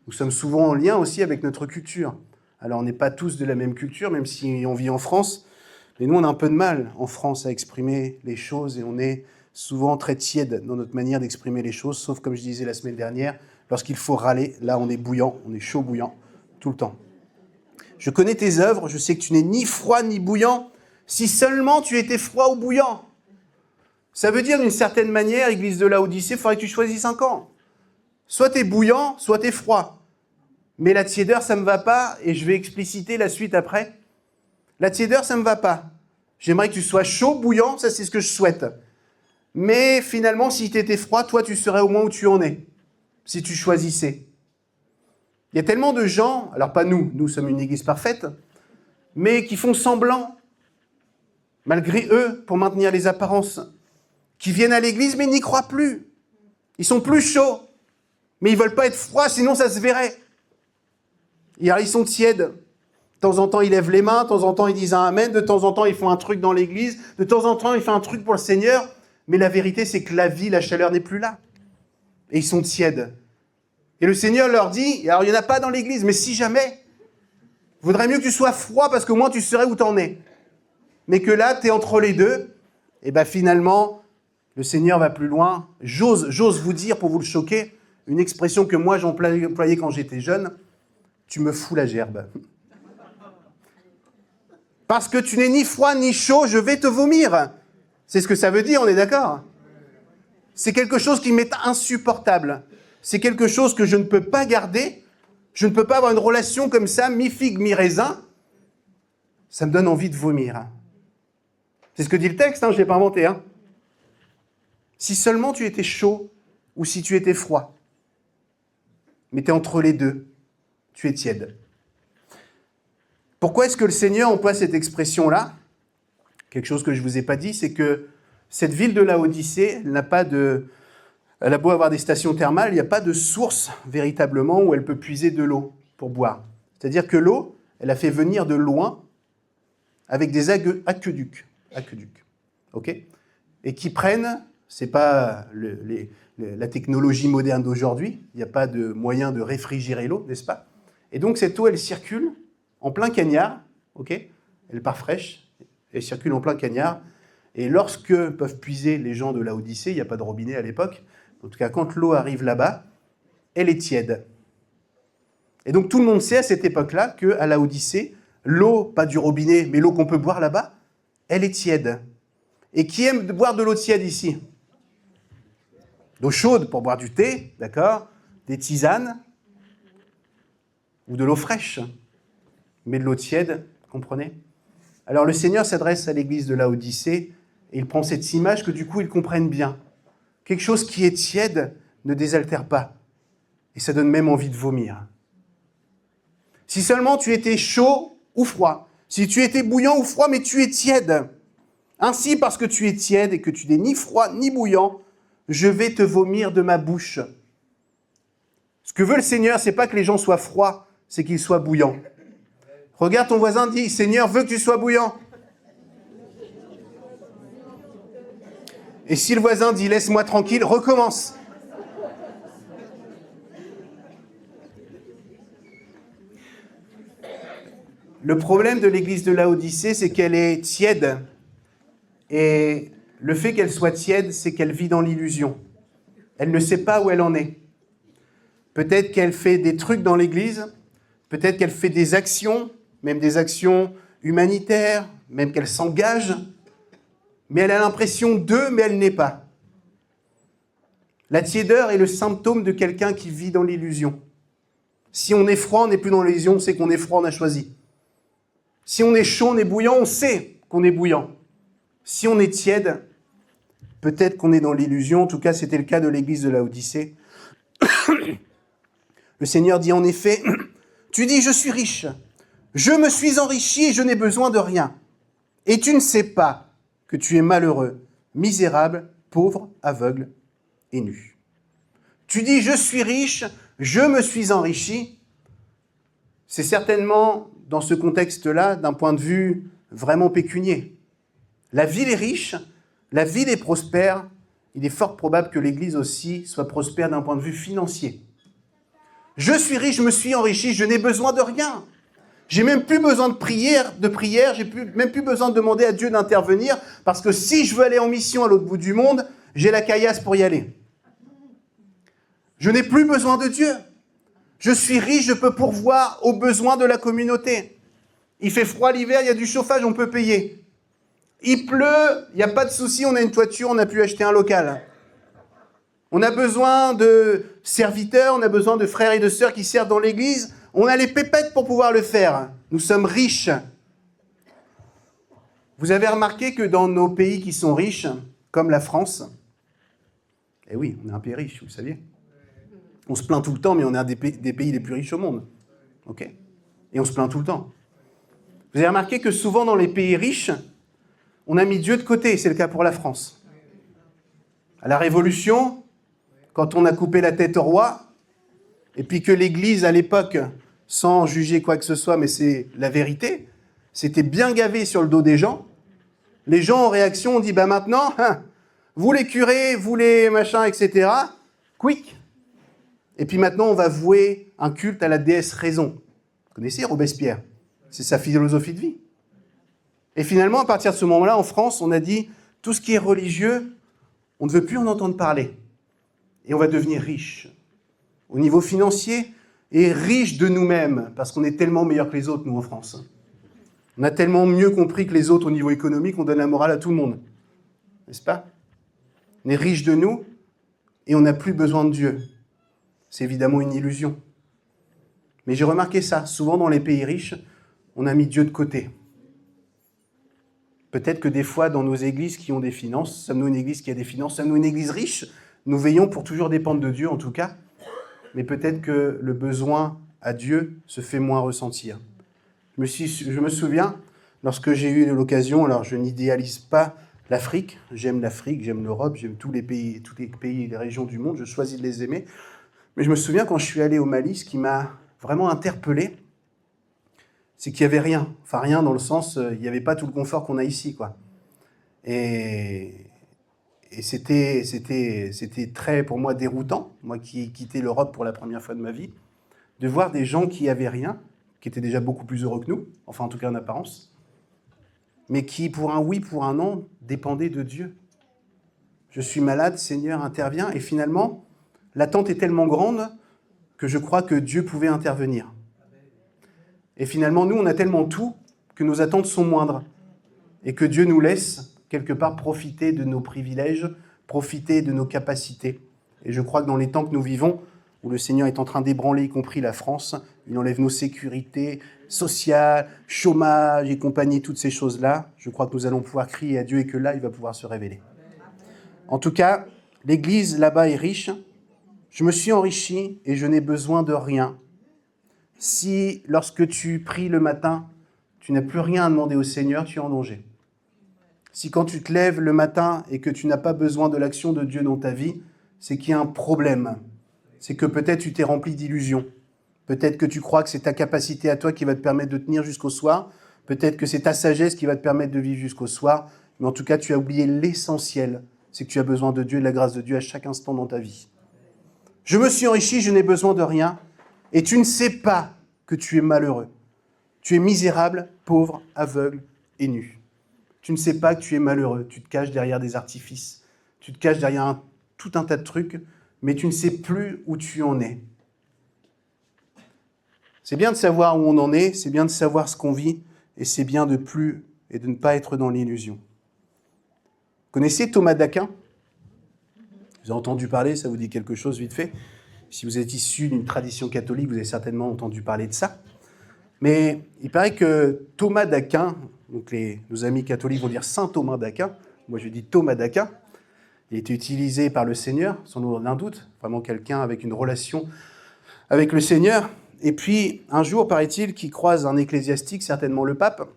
Nous sommes souvent en lien aussi avec notre culture. Alors, on n'est pas tous de la même culture, même si on vit en France. Mais nous, on a un peu de mal en France à exprimer les choses et on est souvent très tiède dans notre manière d'exprimer les choses, sauf, comme je disais la semaine dernière, lorsqu'il faut râler, là, on est bouillant, on est chaud bouillant, tout le temps. Je connais tes œuvres, je sais que tu n'es ni froid ni bouillant, si seulement tu étais froid ou bouillant. Ça veut dire, d'une certaine manière, Église de Laodicée, il faudrait que tu choisisses un camp. Soit tu es bouillant, soit tu es froid. Mais la tiédeur, ça ne me va pas, et je vais expliciter la suite après. La tiédeur, ça ne me va pas. J'aimerais que tu sois chaud, bouillant, ça c'est ce que je souhaite. Mais finalement, si tu étais froid, toi, tu serais au moins où tu en es, si tu choisissais. Il y a tellement de gens, alors pas nous, nous sommes une église parfaite, mais qui font semblant, malgré eux, pour maintenir les apparences, qui viennent à l'église, mais n'y croient plus. Ils sont plus chauds, mais ils ne veulent pas être froids, sinon ça se verrait. Ils sont tièdes. De temps en temps, ils lèvent les mains, de temps en temps, ils disent un amen, de temps en temps, ils font un truc dans l'église, de temps en temps, ils font un truc pour le Seigneur, mais la vérité, c'est que la vie, la chaleur n'est plus là. Et ils sont tièdes. Et le Seigneur leur dit, alors il n'y en a pas dans l'église, mais si jamais, il vaudrait mieux que tu sois froid, parce qu'au moins tu saurais où t'en es. Mais que là, tu es entre les deux, et finalement, le Seigneur va plus loin. J'ose vous dire, pour vous le choquer, une expression que moi j'employais quand j'étais jeune, tu me fous la gerbe. Parce que tu n'es ni froid ni chaud, je vais te vomir. C'est ce que ça veut dire, on est d'accord? C'est quelque chose qui m'est insupportable. C'est quelque chose que je ne peux pas garder. Je ne peux pas avoir une relation comme ça, mi-figue, mi-raisin. ça me donne envie de vomir. C'est ce que dit le texte, je ne l'ai pas inventé. Si seulement tu étais chaud ou si tu étais froid. Mais tu es entre les deux, tu es tiède. Pourquoi est-ce que le Seigneur emploie cette expression-là? Quelque chose que je ne vous ai pas dit, c'est que cette ville de Laodicée, elle a beau avoir des stations thermales, il n'y a pas de source véritablement où elle peut puiser de l'eau pour boire. C'est-à-dire que l'eau, elle a fait venir de loin avec des aqueducs, ok, et qui prennent, c'est pas la technologie moderne d'aujourd'hui, il n'y a pas de moyen de réfrigérer l'eau, n'est-ce pas? Et donc cette eau, elle circule en plein cagnard, ok, elle part fraîche, elle circule en plein cagnard, et lorsque peuvent puiser les gens de Laodicée, il n'y a pas de robinet à l'époque, en tout cas quand l'eau arrive là-bas, elle est tiède. Et donc tout le monde sait à cette époque-là qu'à Laodicée, l'eau, pas du robinet, mais l'eau qu'on peut boire là-bas, elle est tiède. Et qui aime boire de l'eau tiède ici? D'eau chaude pour boire du thé, d'accord? Des tisanes, ou de l'eau fraîche. Mais de l'eau tiède, comprenez? Alors le Seigneur s'adresse à l'église de Laodicée, et il prend cette image que du coup ils comprennent bien. Quelque chose qui est tiède ne désaltère pas. Et ça donne même envie de vomir. Si seulement tu étais chaud ou froid, si tu étais bouillant ou froid, mais tu es tiède. Ainsi, parce que tu es tiède et que tu n'es ni froid ni bouillant, je vais te vomir de ma bouche. Ce que veut le Seigneur, c'est pas que les gens soient froids, c'est qu'ils soient bouillants. Regarde ton voisin, dis, Seigneur veut que tu sois bouillant. Et si le voisin dit, laisse-moi tranquille, recommence. Le problème de l'église de Laodicée, c'est qu'elle est tiède. Et le fait qu'elle soit tiède, c'est qu'elle vit dans l'illusion. Elle ne sait pas où elle en est. Peut-être qu'elle fait des trucs dans l'église, peut-être qu'elle fait des actions, même des actions humanitaires, même qu'elle s'engage, mais elle a l'impression d'eux, mais elle n'est pas. La tiédeur est le symptôme de quelqu'un qui vit dans l'illusion. Si on est froid, on n'est plus dans l'illusion, c'est qu'on est froid, on a choisi. Si on est chaud, on est bouillant, on sait qu'on est bouillant. Si on est tiède, peut-être qu'on est dans l'illusion. En tout cas, c'était le cas de l'église de Laodicée. Le Seigneur dit en effet, « Tu dis, je suis riche, je me suis enrichi et je n'ai besoin de rien. Et tu ne sais pas que tu es malheureux, misérable, pauvre, aveugle et nu. Tu dis, je suis riche, je me suis enrichi. » C'est certainement, dans ce contexte-là, d'un point de vue vraiment pécunier. La ville est riche, la ville est prospère. Il est fort probable que l'Église aussi soit prospère d'un point de vue financier. Je suis riche, je me suis enrichi, je n'ai besoin de rien. J'ai même plus besoin de prière, j'ai même plus besoin de demander à Dieu d'intervenir, parce que si je veux aller en mission à l'autre bout du monde, j'ai la caillasse pour y aller. Je n'ai plus besoin de Dieu. Je suis riche, je peux pourvoir aux besoins de la communauté. Il fait froid l'hiver, il y a du chauffage, on peut payer. Il pleut, il n'y a pas de souci, on a une toiture, on a pu acheter un local. On a besoin de serviteurs, on a besoin de frères et de sœurs qui servent dans l'église. On a les pépettes pour pouvoir le faire. Nous sommes riches. Vous avez remarqué que dans nos pays qui sont riches, comme la France, eh oui, on est un pays riche, vous le saviez. On se plaint tout le temps, mais on est un des pays les plus riches au monde. Ok ? Et on se plaint tout le temps. Vous avez remarqué que souvent dans les pays riches, on a mis Dieu de côté, c'est le cas pour la France. À la Révolution, quand on a coupé la tête au roi, et puis que l'Église, à l'époque, sans juger quoi que ce soit, mais c'est la vérité, c'était bien gavé sur le dos des gens, les gens en réaction ont dit, bah maintenant, vous les curés, vous les machins, etc., quick. Et puis maintenant, on va vouer un culte à la déesse raison. Vous connaissez Robespierre? C'est sa philosophie de vie. Et finalement, à partir de ce moment-là, en France, on a dit, tout ce qui est religieux, on ne veut plus en entendre parler. Et on va devenir riche. Au niveau financier, et riche de nous-mêmes, parce qu'on est tellement meilleurs que les autres, nous, en France. On a tellement mieux compris que les autres au niveau économique, on donne la morale à tout le monde. N'est-ce pas? On est riche de nous, et on n'a plus besoin de Dieu. C'est évidemment une illusion. Mais j'ai remarqué ça, souvent dans les pays riches, on a mis Dieu de côté. Peut-être que des fois, dans nos églises qui ont des finances, sommes-nous une église qui a des finances, sommes-nous une église riche? Nous veillons pour toujours dépendre de Dieu, en tout cas. Mais peut-être que le besoin à Dieu se fait moins ressentir. Je me souviens, lorsque j'ai eu l'occasion, alors je n'idéalise pas l'Afrique, j'aime l'Europe, j'aime tous les pays et les régions du monde, je choisis de les aimer. Mais je me souviens quand je suis allé au Mali, ce qui m'a vraiment interpellé, c'est qu'il n'y avait rien. Enfin rien dans le sens, il n'y avait pas tout le confort qu'on a ici, quoi. Et c'était très, pour moi, déroutant, moi qui ai quitté l'Europe pour la première fois de ma vie, de voir des gens qui n'avaient rien, qui étaient déjà beaucoup plus heureux que nous, enfin en tout cas en apparence, mais qui, pour un oui, pour un non, dépendaient de Dieu. Je suis malade, Seigneur, interviens. Et finalement, l'attente est tellement grande que je crois que Dieu pouvait intervenir. Et finalement, nous, on a tellement tout que nos attentes sont moindres. Et que Dieu nous laisse, quelque part, profiter de nos privilèges, profiter de nos capacités. Et je crois que dans les temps que nous vivons, où le Seigneur est en train d'ébranler, y compris la France, il enlève nos sécurités sociales, chômage et compagnie, toutes ces choses-là, je crois que nous allons pouvoir crier à Dieu et que là, il va pouvoir se révéler. En tout cas, l'Église là-bas est riche. Je me suis enrichi et je n'ai besoin de rien. Si, lorsque tu pries le matin, tu n'as plus rien à demander au Seigneur, tu es en danger. Si quand tu te lèves le matin et que tu n'as pas besoin de l'action de Dieu dans ta vie, c'est qu'il y a un problème. C'est que peut-être tu t'es rempli d'illusions. Peut-être que tu crois que c'est ta capacité à toi qui va te permettre de tenir jusqu'au soir. Peut-être que c'est ta sagesse qui va te permettre de vivre jusqu'au soir. Mais en tout cas, tu as oublié l'essentiel. C'est que tu as besoin de Dieu et de la grâce de Dieu à chaque instant dans ta vie. Je me suis enrichi, je n'ai besoin de rien. Et tu ne sais pas que tu es malheureux. Tu es misérable, pauvre, aveugle et nu. Tu ne sais pas que tu es malheureux. Tu te caches derrière des artifices. Tu te caches derrière tout un tas de trucs, mais tu ne sais plus où tu en es. C'est bien de savoir où on en est, c'est bien de savoir ce qu'on vit, et c'est bien de plus et de ne pas être dans l'illusion. Vous connaissez Thomas d'Aquin? Vous avez entendu parler, ça vous dit quelque chose vite fait? Si vous êtes issu d'une tradition catholique, vous avez certainement entendu parler de ça. Mais il paraît que Thomas d'Aquin, donc nos amis catholiques vont dire Saint Thomas d'Aquin, moi je dis Thomas d'Aquin, il a été utilisé par le Seigneur, sans aucun doute, vraiment quelqu'un avec une relation avec le Seigneur. Et puis, un jour, paraît-il, qu'il croise un ecclésiastique, certainement le pape.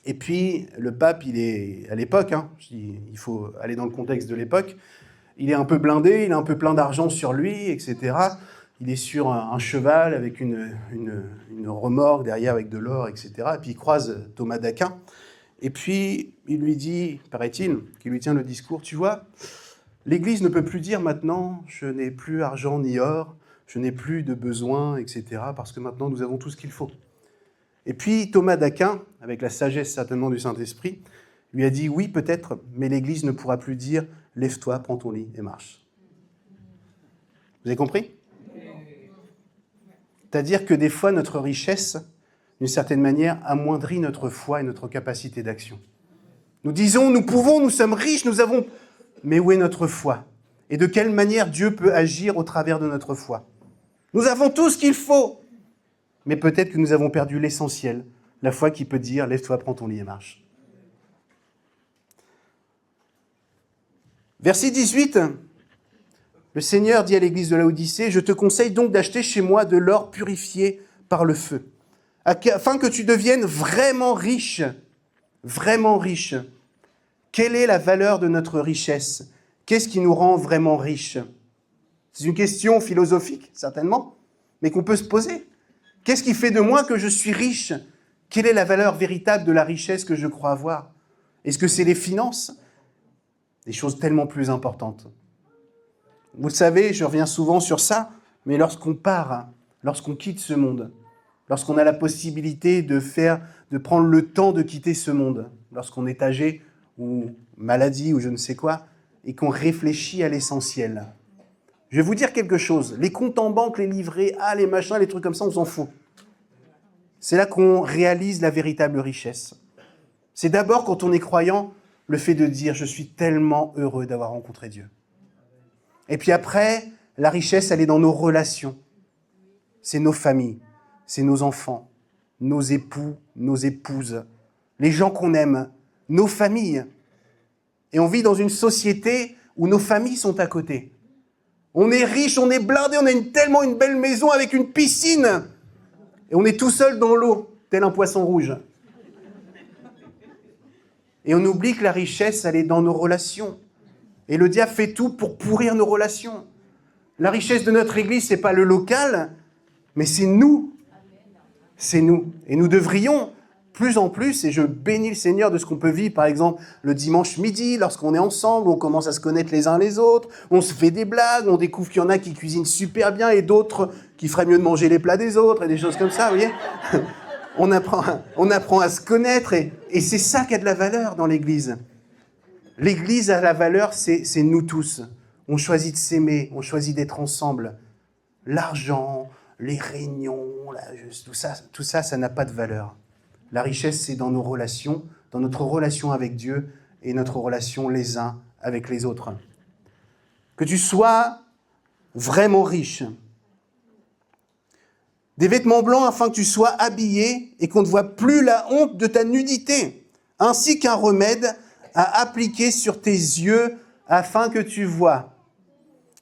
Et puis, le pape, il est, à l'époque, il faut aller dans le contexte de l'époque, il est un peu blindé, il a un peu plein d'argent sur lui, etc. Il est sur un cheval avec une remorque derrière avec de l'or, etc. Et puis, il croise Thomas d'Aquin. Et puis, il lui dit, paraît-il, qu'il lui tient le discours, tu vois, l'Église ne peut plus dire maintenant, je n'ai plus argent ni or, je n'ai plus de besoin, etc., parce que maintenant, nous avons tout ce qu'il faut. Et puis, Thomas d'Aquin, avec la sagesse certainement du Saint-Esprit, lui a dit, oui, peut-être, mais l'Église ne pourra plus dire, lève-toi, prends ton lit et marche. Vous avez compris? C'est-à-dire que des fois, notre richesse, d'une certaine manière, amoindrit notre foi et notre capacité d'action. Nous disons, nous pouvons, nous sommes riches, nous avons... Mais où est notre foi? Et de quelle manière Dieu peut agir au travers de notre foi? Nous avons tout ce qu'il faut, mais peut-être que nous avons perdu l'essentiel, la foi qui peut dire « Lève-toi, prends ton lit et marche ». Verset 18, le Seigneur dit à l'église de Laodicée « Je te conseille donc d'acheter chez moi de l'or purifié par le feu, afin que tu deviennes vraiment riche. » Vraiment riche. Quelle est la valeur de notre richesse? Qu'est-ce qui nous rend vraiment riches? C'est une question philosophique, certainement, mais qu'on peut se poser. Qu'est-ce qui fait de moi que je suis riche? Quelle est la valeur véritable de la richesse que je crois avoir? Est-ce que c'est les finances? Des choses tellement plus importantes. Vous le savez, je reviens souvent sur ça, mais lorsqu'on part, lorsqu'on quitte ce monde, lorsqu'on a la possibilité de prendre le temps de quitter ce monde, lorsqu'on est âgé ou maladie ou je ne sais quoi, et qu'on réfléchit à l'essentiel. Je vais vous dire quelque chose. Les comptes en banque, les livrets, les machins, les trucs comme ça, on s'en fout. C'est là qu'on réalise la véritable richesse. C'est d'abord, quand on est croyant, le fait de dire « Je suis tellement heureux d'avoir rencontré Dieu ». Et puis après, la richesse, elle est dans nos relations. C'est nos familles, c'est nos enfants, nos époux, nos épouses, les gens qu'on aime, nos familles. Et on vit dans une société où nos familles sont à côté. On est riche, on est blindé, on a tellement une belle maison avec une piscine. Et on est tout seul dans l'eau, tel un poisson rouge. Et on oublie que la richesse, elle est dans nos relations. Et le diable fait tout pour pourrir nos relations. La richesse de notre Église, ce n'est pas le local, mais c'est nous. C'est nous. Et nous devrions, plus en plus, et je bénis le Seigneur de ce qu'on peut vivre, par exemple, le dimanche midi, lorsqu'on est ensemble, on commence à se connaître les uns les autres, on se fait des blagues, on découvre qu'il y en a qui cuisinent super bien et d'autres qui feraient mieux de manger les plats des autres et des choses comme ça, vous voyez. On apprend à se connaître et c'est ça qui a de la valeur dans l'Église. L'Église a la valeur, c'est nous tous. On choisit de s'aimer, on choisit d'être ensemble. L'argent, les réunions, tout ça, ça n'a pas de valeur. La richesse, c'est dans nos relations, dans notre relation avec Dieu et notre relation les uns avec les autres. Que tu sois vraiment riche. Des vêtements blancs afin que tu sois habillé et qu'on ne voit plus la honte de ta nudité, ainsi qu'un remède à appliquer sur tes yeux afin que tu vois.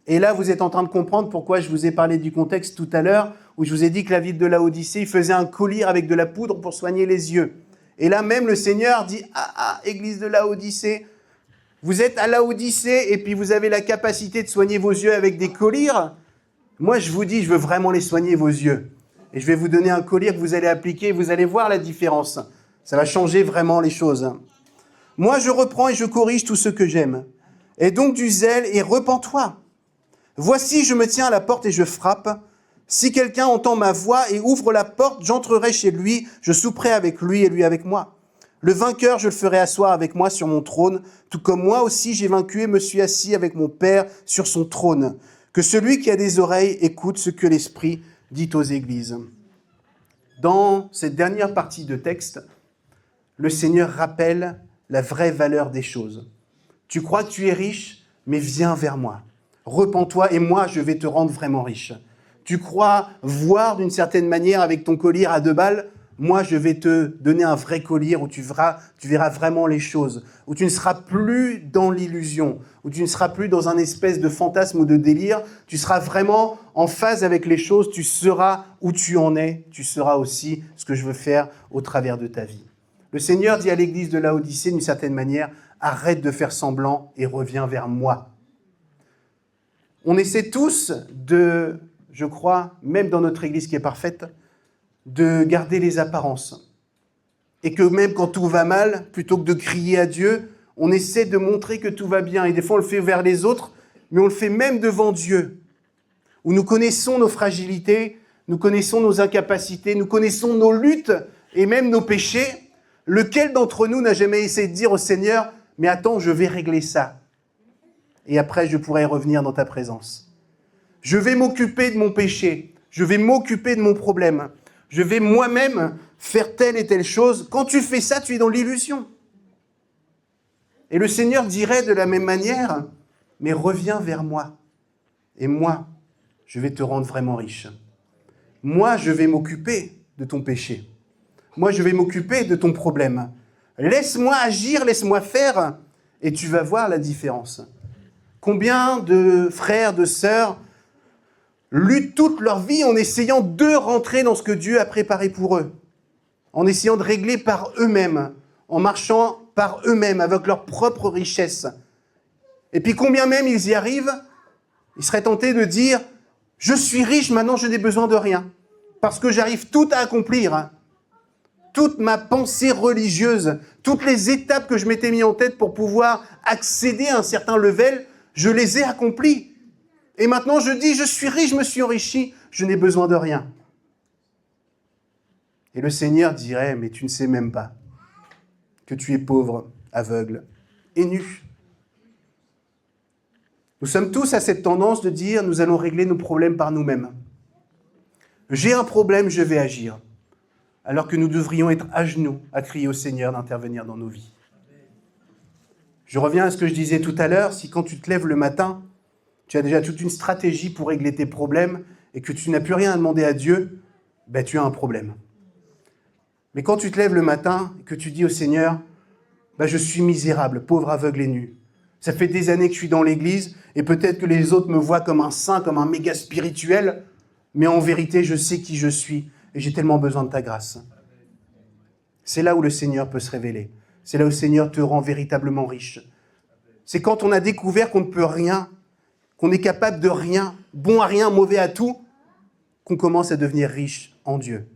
Et là, vous êtes en train de comprendre pourquoi je vous ai parlé du contexte tout à l'heure, où je vous ai dit que la ville de Laodicée, il faisait un collyre avec de la poudre pour soigner les yeux. Et là même, le Seigneur dit « Ah, église de Laodicée, vous êtes à Laodicée et puis vous avez la capacité de soigner vos yeux avec des collyres. Moi, je vous dis, je veux vraiment les soigner, vos yeux. Et je vais vous donner un collyre que vous allez appliquer et vous allez voir la différence. Ça va changer vraiment les choses. Moi, je reprends et je corrige tout ce que j'aime. Et donc du zèle et repens-toi. Voici, je me tiens à la porte et je frappe. Si quelqu'un entend ma voix et ouvre la porte, j'entrerai chez lui, je souperai avec lui et lui avec moi. Le vainqueur, je le ferai asseoir avec moi sur mon trône, tout comme moi aussi j'ai vaincu et me suis assis avec mon Père sur son trône. Que celui qui a des oreilles écoute ce que l'Esprit dit aux églises. Dans cette dernière partie de texte, le Seigneur rappelle la vraie valeur des choses. Tu crois que tu es riche, mais viens vers moi. Repens-toi et moi, je vais te rendre vraiment riche. Tu crois voir d'une certaine manière avec ton collier à 2 balles, moi, je vais te donner un vrai collier où tu verras vraiment les choses, où tu ne seras plus dans l'illusion, où tu ne seras plus dans un espèce de fantasme ou de délire, tu seras vraiment en phase avec les choses, tu sauras où tu en es, tu sauras aussi ce que je veux faire au travers de ta vie. Le Seigneur dit à l'église de Laodicée, d'une certaine manière, arrête de faire semblant et reviens vers moi. On essaie tous de, je crois, même dans notre église qui est parfaite, de garder les apparences. Et que même quand tout va mal, plutôt que de crier à Dieu, on essaie de montrer que tout va bien. Et des fois, on le fait vers les autres, mais on le fait même devant Dieu, où nous connaissons nos fragilités, nous connaissons nos incapacités, nous connaissons nos luttes et même nos péchés. Lequel d'entre nous n'a jamais essayé de dire au Seigneur, « Mais attends, je vais régler ça. Et après, je pourrai revenir dans ta présence. Je vais m'occuper de mon péché. Je vais m'occuper de mon problème. Je vais moi-même faire telle et telle chose. » Quand tu fais ça, tu es dans l'illusion. Et le Seigneur dirait de la même manière, « Mais reviens vers moi. Et moi, je vais te rendre vraiment riche. Moi, je vais m'occuper de ton péché. Moi, je vais m'occuper de ton problème. Laisse-moi agir, laisse-moi faire, et tu vas voir la différence. » Combien de frères, de sœurs luttent toute leur vie en essayant de rentrer dans ce que Dieu a préparé pour eux, en essayant de régler par eux-mêmes, en marchant par eux-mêmes, avec leur propre richesse. Et puis combien même ils y arrivent, ils seraient tentés de dire « Je suis riche, maintenant je n'ai besoin de rien, parce que j'arrive tout à accomplir. » Toute ma pensée religieuse, toutes les étapes que je m'étais mis en tête pour pouvoir accéder à un certain level, je les ai accomplies. Et maintenant, je dis, je suis riche, je me suis enrichi, je n'ai besoin de rien. Et le Seigneur dirait, mais tu ne sais même pas que tu es pauvre, aveugle et nu. Nous sommes tous à cette tendance de dire, nous allons régler nos problèmes par nous-mêmes. J'ai un problème, je vais agir. Alors que nous devrions être à genoux à crier au Seigneur d'intervenir dans nos vies. Je reviens à ce que je disais tout à l'heure, si quand tu te lèves le matin, tu as déjà toute une stratégie pour régler tes problèmes et que tu n'as plus rien à demander à Dieu, ben tu as un problème. Mais quand tu te lèves le matin et que tu dis au Seigneur, je suis misérable, pauvre, aveugle et nu. Ça fait des années que je suis dans l'église et peut-être que les autres me voient comme un saint, comme un méga spirituel, mais en vérité, je sais qui je suis et j'ai tellement besoin de ta grâce. C'est là où le Seigneur peut se révéler. C'est là où le Seigneur te rend véritablement riche. C'est quand on a découvert qu'on ne peut rien, qu'on est capable de rien, bon à rien, mauvais à tout, qu'on commence à devenir riche en Dieu.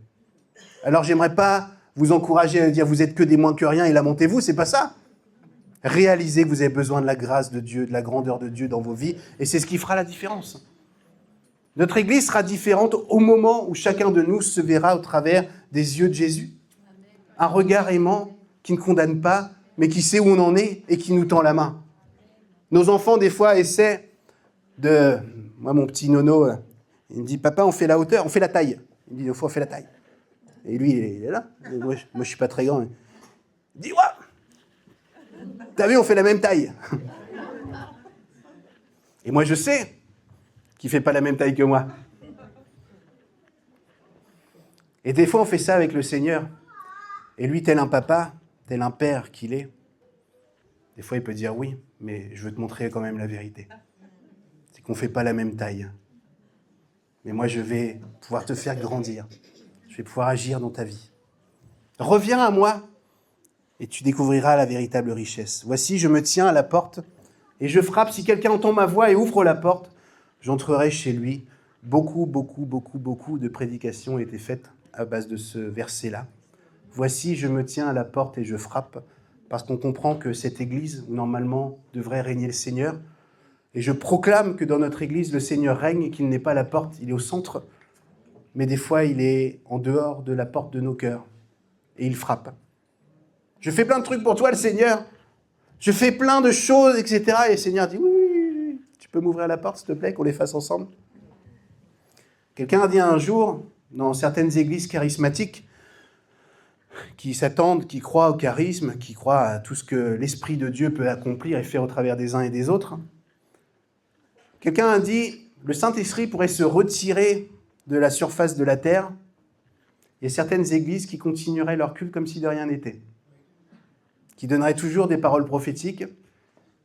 Alors, j'aimerais pas vous encourager à dire vous êtes que des moins que rien et lamentez-vous, c'est pas ça. Réalisez que vous avez besoin de la grâce de Dieu, de la grandeur de Dieu dans vos vies, et c'est ce qui fera la différence. Notre Église sera différente au moment où chacun de nous se verra au travers des yeux de Jésus. Un regard aimant qui ne condamne pas, mais qui sait où on en est et qui nous tend la main. Nos enfants, des fois, essaient de... Moi, mon petit Nono, il me dit « Papa, on fait la hauteur, on fait la taille. » Il me dit « Des fois, on fait la taille. » Et lui, il est là. Et moi, je ne suis pas très grand. Il dit « Ouais, t'as vu, on fait la même taille. » Et moi, je sais qu'il ne fait pas la même taille que moi. Et des fois, on fait ça avec le Seigneur. Et lui, tel un papa, tel un père qu'il est, des fois, il peut dire oui, mais je veux te montrer quand même la vérité. C'est qu'on ne fait pas la même taille. Mais moi, je vais pouvoir te faire grandir. Je vais pouvoir agir dans ta vie. Reviens à moi et tu découvriras la véritable richesse. Voici, je me tiens à la porte et je frappe. Si quelqu'un entend ma voix et ouvre la porte, j'entrerai chez lui. Beaucoup de prédications ont été faites à base de ce verset-là. Voici, je me tiens à la porte et je frappe, parce qu'on comprend que cette église, normalement, devrait régner le Seigneur. Et je proclame que dans notre église, le Seigneur règne et qu'il n'est pas à la porte, il est au centre. Mais des fois, il est en dehors de la porte de nos cœurs. Et il frappe. Je fais plein de trucs pour toi, le Seigneur. Je fais plein de choses, etc. Et le Seigneur dit, oui, tu peux m'ouvrir la porte, s'il te plaît, qu'on les fasse ensemble. Quelqu'un a dit un jour, dans certaines églises charismatiques, qui s'attendent, qui croient au charisme, qui croient à tout ce que l'Esprit de Dieu peut accomplir et faire au travers des uns et des autres. Quelqu'un a dit, le Saint-Esprit pourrait se retirer de la surface de la terre. Il y a certaines églises qui continueraient leur culte comme si de rien n'était, qui donneraient toujours des paroles prophétiques,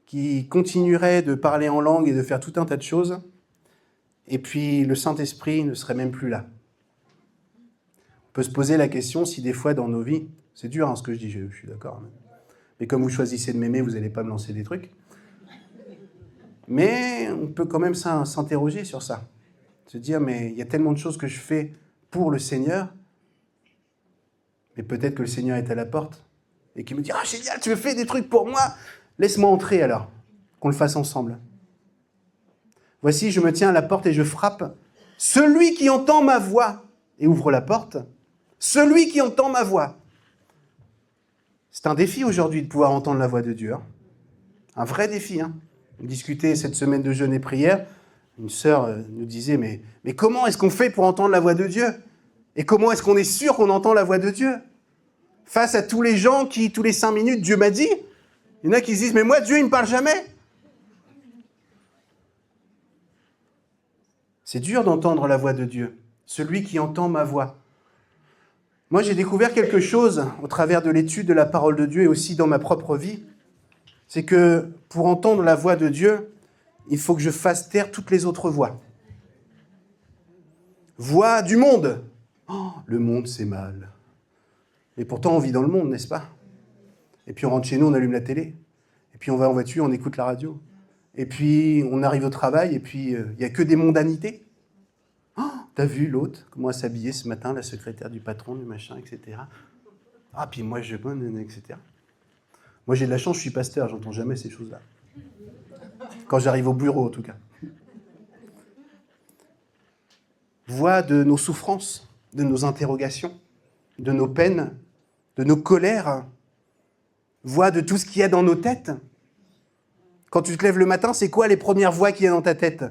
qui continueraient de parler en langue et de faire tout un tas de choses, et puis le Saint-Esprit ne serait même plus là. On peut se poser la question si des fois dans nos vies, c'est dur hein, ce que je dis, je suis d'accord, mais comme vous choisissez de m'aimer, vous n'allez pas me lancer des trucs. Mais on peut quand même s'interroger sur ça. Se dire, mais il y a tellement de choses que je fais pour le Seigneur, mais peut-être que le Seigneur est à la porte et qu'il me dit, ah génial, tu me fais des trucs pour moi, laisse-moi entrer alors, qu'on le fasse ensemble. Voici, je me tiens à la porte et je frappe. Celui qui entend ma voix et ouvre la porte, celui qui entend ma voix. C'est un défi aujourd'hui de pouvoir entendre la voix de Dieu. Hein. Un vrai défi. Hein. On discutait cette semaine de jeûne et prière. Une sœur nous disait, mais comment est-ce qu'on fait pour entendre la voix de Dieu? Et comment est-ce qu'on est sûr qu'on entend la voix de Dieu? Face à tous les gens qui, tous les 5 minutes, Dieu m'a dit, il y en a qui se disent, mais moi, Dieu, il ne me parle jamais. C'est dur d'entendre la voix de Dieu, celui qui entend ma voix. Moi, j'ai découvert quelque chose au travers de l'étude de la parole de Dieu et aussi dans ma propre vie. C'est que pour entendre la voix de Dieu, il faut que je fasse taire toutes les autres voix. Voix du monde. Oh, le monde, c'est mal. Et pourtant, on vit dans le monde, n'est-ce pas? Et puis on rentre chez nous, on allume la télé. Et puis on va en voiture, on écoute la radio. Et puis on arrive au travail, et puis il n'y a que des mondanités. Oh, t'as vu l'autre, comment elle s'habillait ce matin, la secrétaire du patron, du machin, etc. Ah, puis moi, etc. Moi, j'ai de la chance, je suis pasteur, j'entends jamais ces choses-là. Quand j'arrive au bureau, en tout cas. Voix de nos souffrances, de nos interrogations, de nos peines, de nos colères. Voix de tout ce qu'il y a dans nos têtes. Quand tu te lèves le matin, c'est quoi les premières voix qu'il y a dans ta tête?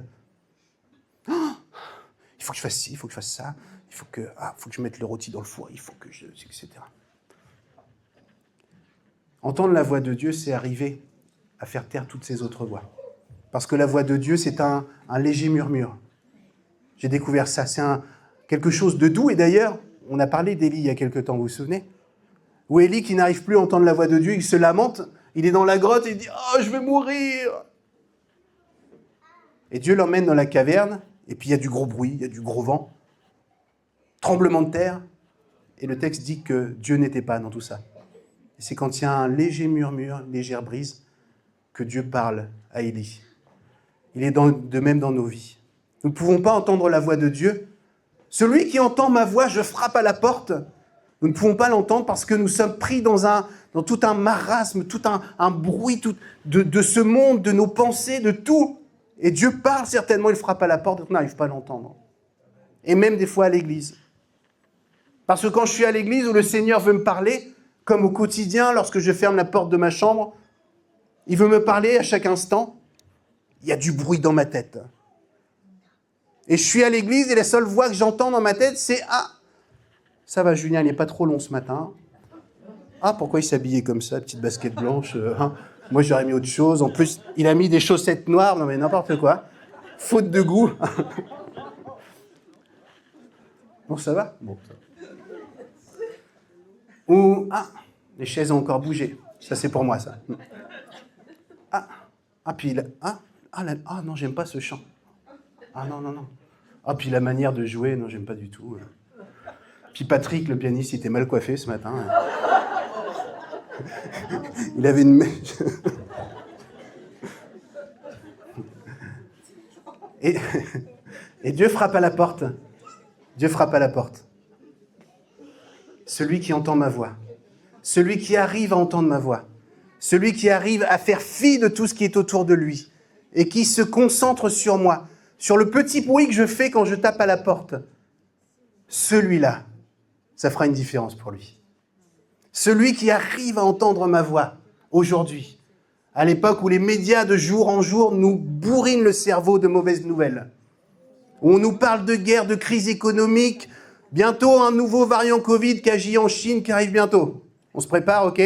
Oh, il faut que je fasse ci, il faut que je fasse ça, il faut que je mette le rôti dans le four, il faut que je... etc. Entendre la voix de Dieu, c'est arriver à faire taire toutes ces autres voix. Parce que la voix de Dieu, c'est un léger murmure. J'ai découvert ça, c'est quelque chose de doux. Et d'ailleurs, on a parlé d'Élie il y a quelque temps, vous vous souvenez? Ou Élie qui n'arrive plus à entendre la voix de Dieu, il se lamente, il est dans la grotte et il dit « Oh, je vais mourir !» Et Dieu l'emmène dans la caverne, et puis il y a du gros bruit, il y a du gros vent, tremblement de terre, et le texte dit que Dieu n'était pas dans tout ça. Et c'est quand il y a un léger murmure, une légère brise, que Dieu parle à Élie. Il est de même dans nos vies. Nous ne pouvons pas entendre la voix de Dieu. Celui qui entend ma voix, je frappe à la porte. Nous ne pouvons pas l'entendre parce que nous sommes pris dans tout un marasme, tout un bruit de ce monde, de nos pensées, de tout. Et Dieu parle certainement, il frappe à la porte, on n'arrive pas à l'entendre. Et même des fois à l'église. Parce que quand je suis à l'église où le Seigneur veut me parler, comme au quotidien, lorsque je ferme la porte de ma chambre, il veut me parler à chaque instant, il y a du bruit dans ma tête. Et je suis à l'église et la seule voix que j'entends dans ma tête, c'est « Ah, ça va Julien, il n'est pas trop long ce matin. Ah, pourquoi il s'habillait comme ça, petite basket blanche hein. Moi, j'aurais mis autre chose. En plus, il a mis des chaussettes noires. Non, mais n'importe quoi. Faute de goût. Bon, ça va ? Bon, ça va. Ou, ah, les chaises ont encore bougé. Ça, c'est pour moi, ça. Puis, non, j'aime pas ce chant. Ah, non. Ah, puis la manière de jouer, non, j'aime pas du tout. Puis Patrick, le pianiste, il était mal coiffé ce matin. Il avait une mèche. Et Dieu frappe à la porte. Dieu frappe à la porte. Celui qui entend ma voix. Celui qui arrive à entendre ma voix. Celui qui arrive à faire fi de tout ce qui est autour de lui. Et qui se concentre sur moi. Sur le petit bruit que je fais quand je tape à la porte. Celui-là, ça fera une différence pour lui. Celui qui arrive à entendre ma voix aujourd'hui, à l'époque où les médias de jour en jour nous bourrinent le cerveau de mauvaises nouvelles, où on nous parle de guerre, de crise économique, bientôt un nouveau variant Covid qui agit en Chine qui arrive bientôt. On se prépare, ok ?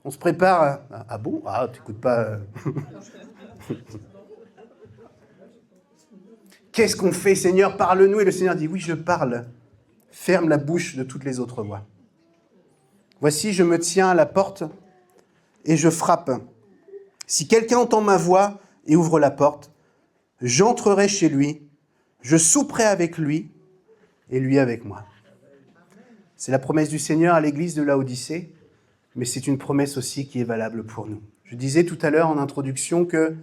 On se prépare. Ah bon ? Ah, t'écoutes pas. Qu'est-ce qu'on fait, Seigneur ? Parle-nous. Et le Seigneur dit, oui, je parle. Ferme la bouche de toutes les autres voix. Voici, je me tiens à la porte et je frappe. Si quelqu'un entend ma voix et ouvre la porte, j'entrerai chez lui, je souperai avec lui et lui avec moi. C'est la promesse du Seigneur à l'église de Laodicée, mais c'est une promesse aussi qui est valable pour nous. Je disais tout à l'heure en introduction que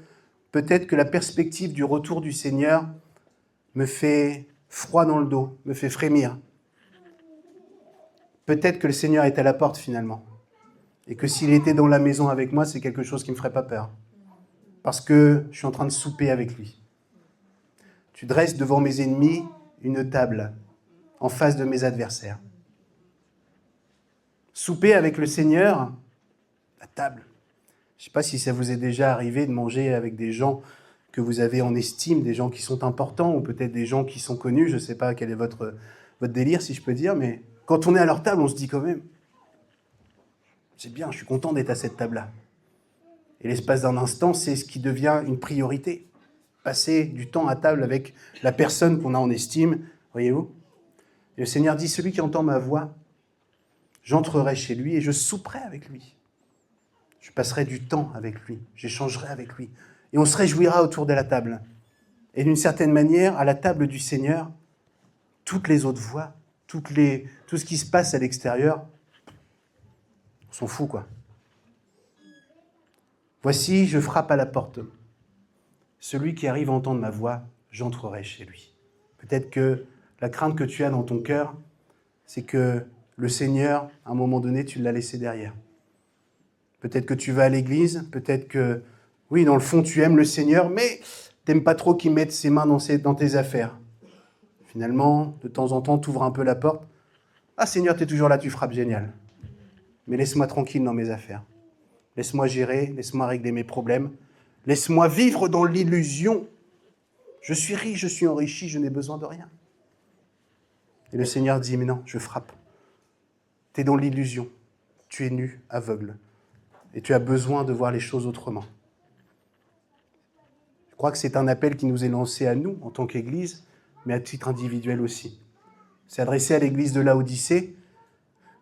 peut-être que la perspective du retour du Seigneur me fait froid dans le dos, me fait frémir. Peut-être que le Seigneur est à la porte finalement. Et que s'il était dans la maison avec moi, c'est quelque chose qui ne me ferait pas peur. Parce que je suis en train de souper avec lui. Tu dresses devant mes ennemis une table en face de mes adversaires. Souper avec le Seigneur, la table. Je ne sais pas si ça vous est déjà arrivé de manger avec des gens que vous avez en estime, des gens qui sont importants, ou peut-être des gens qui sont connus. Je ne sais pas quel est votre délire, si je peux dire, mais quand on est à leur table, on se dit quand même, c'est bien, je suis content d'être à cette table-là. Et l'espace d'un instant, c'est ce qui devient une priorité. Passer du temps à table avec la personne qu'on a en estime, voyez-vous ? Et le Seigneur dit, celui qui entend ma voix, j'entrerai chez lui et je souperai avec lui. Je passerai du temps avec lui, j'échangerai avec lui. Et on se réjouira autour de la table. Et d'une certaine manière, à la table du Seigneur, toutes les autres voix, tout ce qui se passe à l'extérieur, on s'en fout, quoi. Voici, je frappe à la porte. Celui qui arrive à entendre ma voix, j'entrerai chez lui. Peut-être que la crainte que tu as dans ton cœur, c'est que le Seigneur, à un moment donné, tu l'as laissé derrière. Peut-être que tu vas à l'église, peut-être que, oui, dans le fond, tu aimes le Seigneur, mais tu n'aimes pas trop qu'il mette ses mains dans tes affaires. Finalement, de temps en temps, tu ouvres un peu la porte. Ah, Seigneur, tu es toujours là, tu frappes, génial. Mais laisse-moi tranquille dans mes affaires. Laisse-moi gérer, laisse-moi régler mes problèmes. Laisse-moi vivre dans l'illusion. Je suis riche, je suis enrichi, je n'ai besoin de rien. Et le Seigneur dit, mais non, je frappe. Tu es dans l'illusion. Tu es nu, aveugle. Et tu as besoin de voir les choses autrement. Je crois que c'est un appel qui nous est lancé à nous, en tant qu'Église, mais à titre individuel aussi. C'est adressé à l'Église de Laodicée,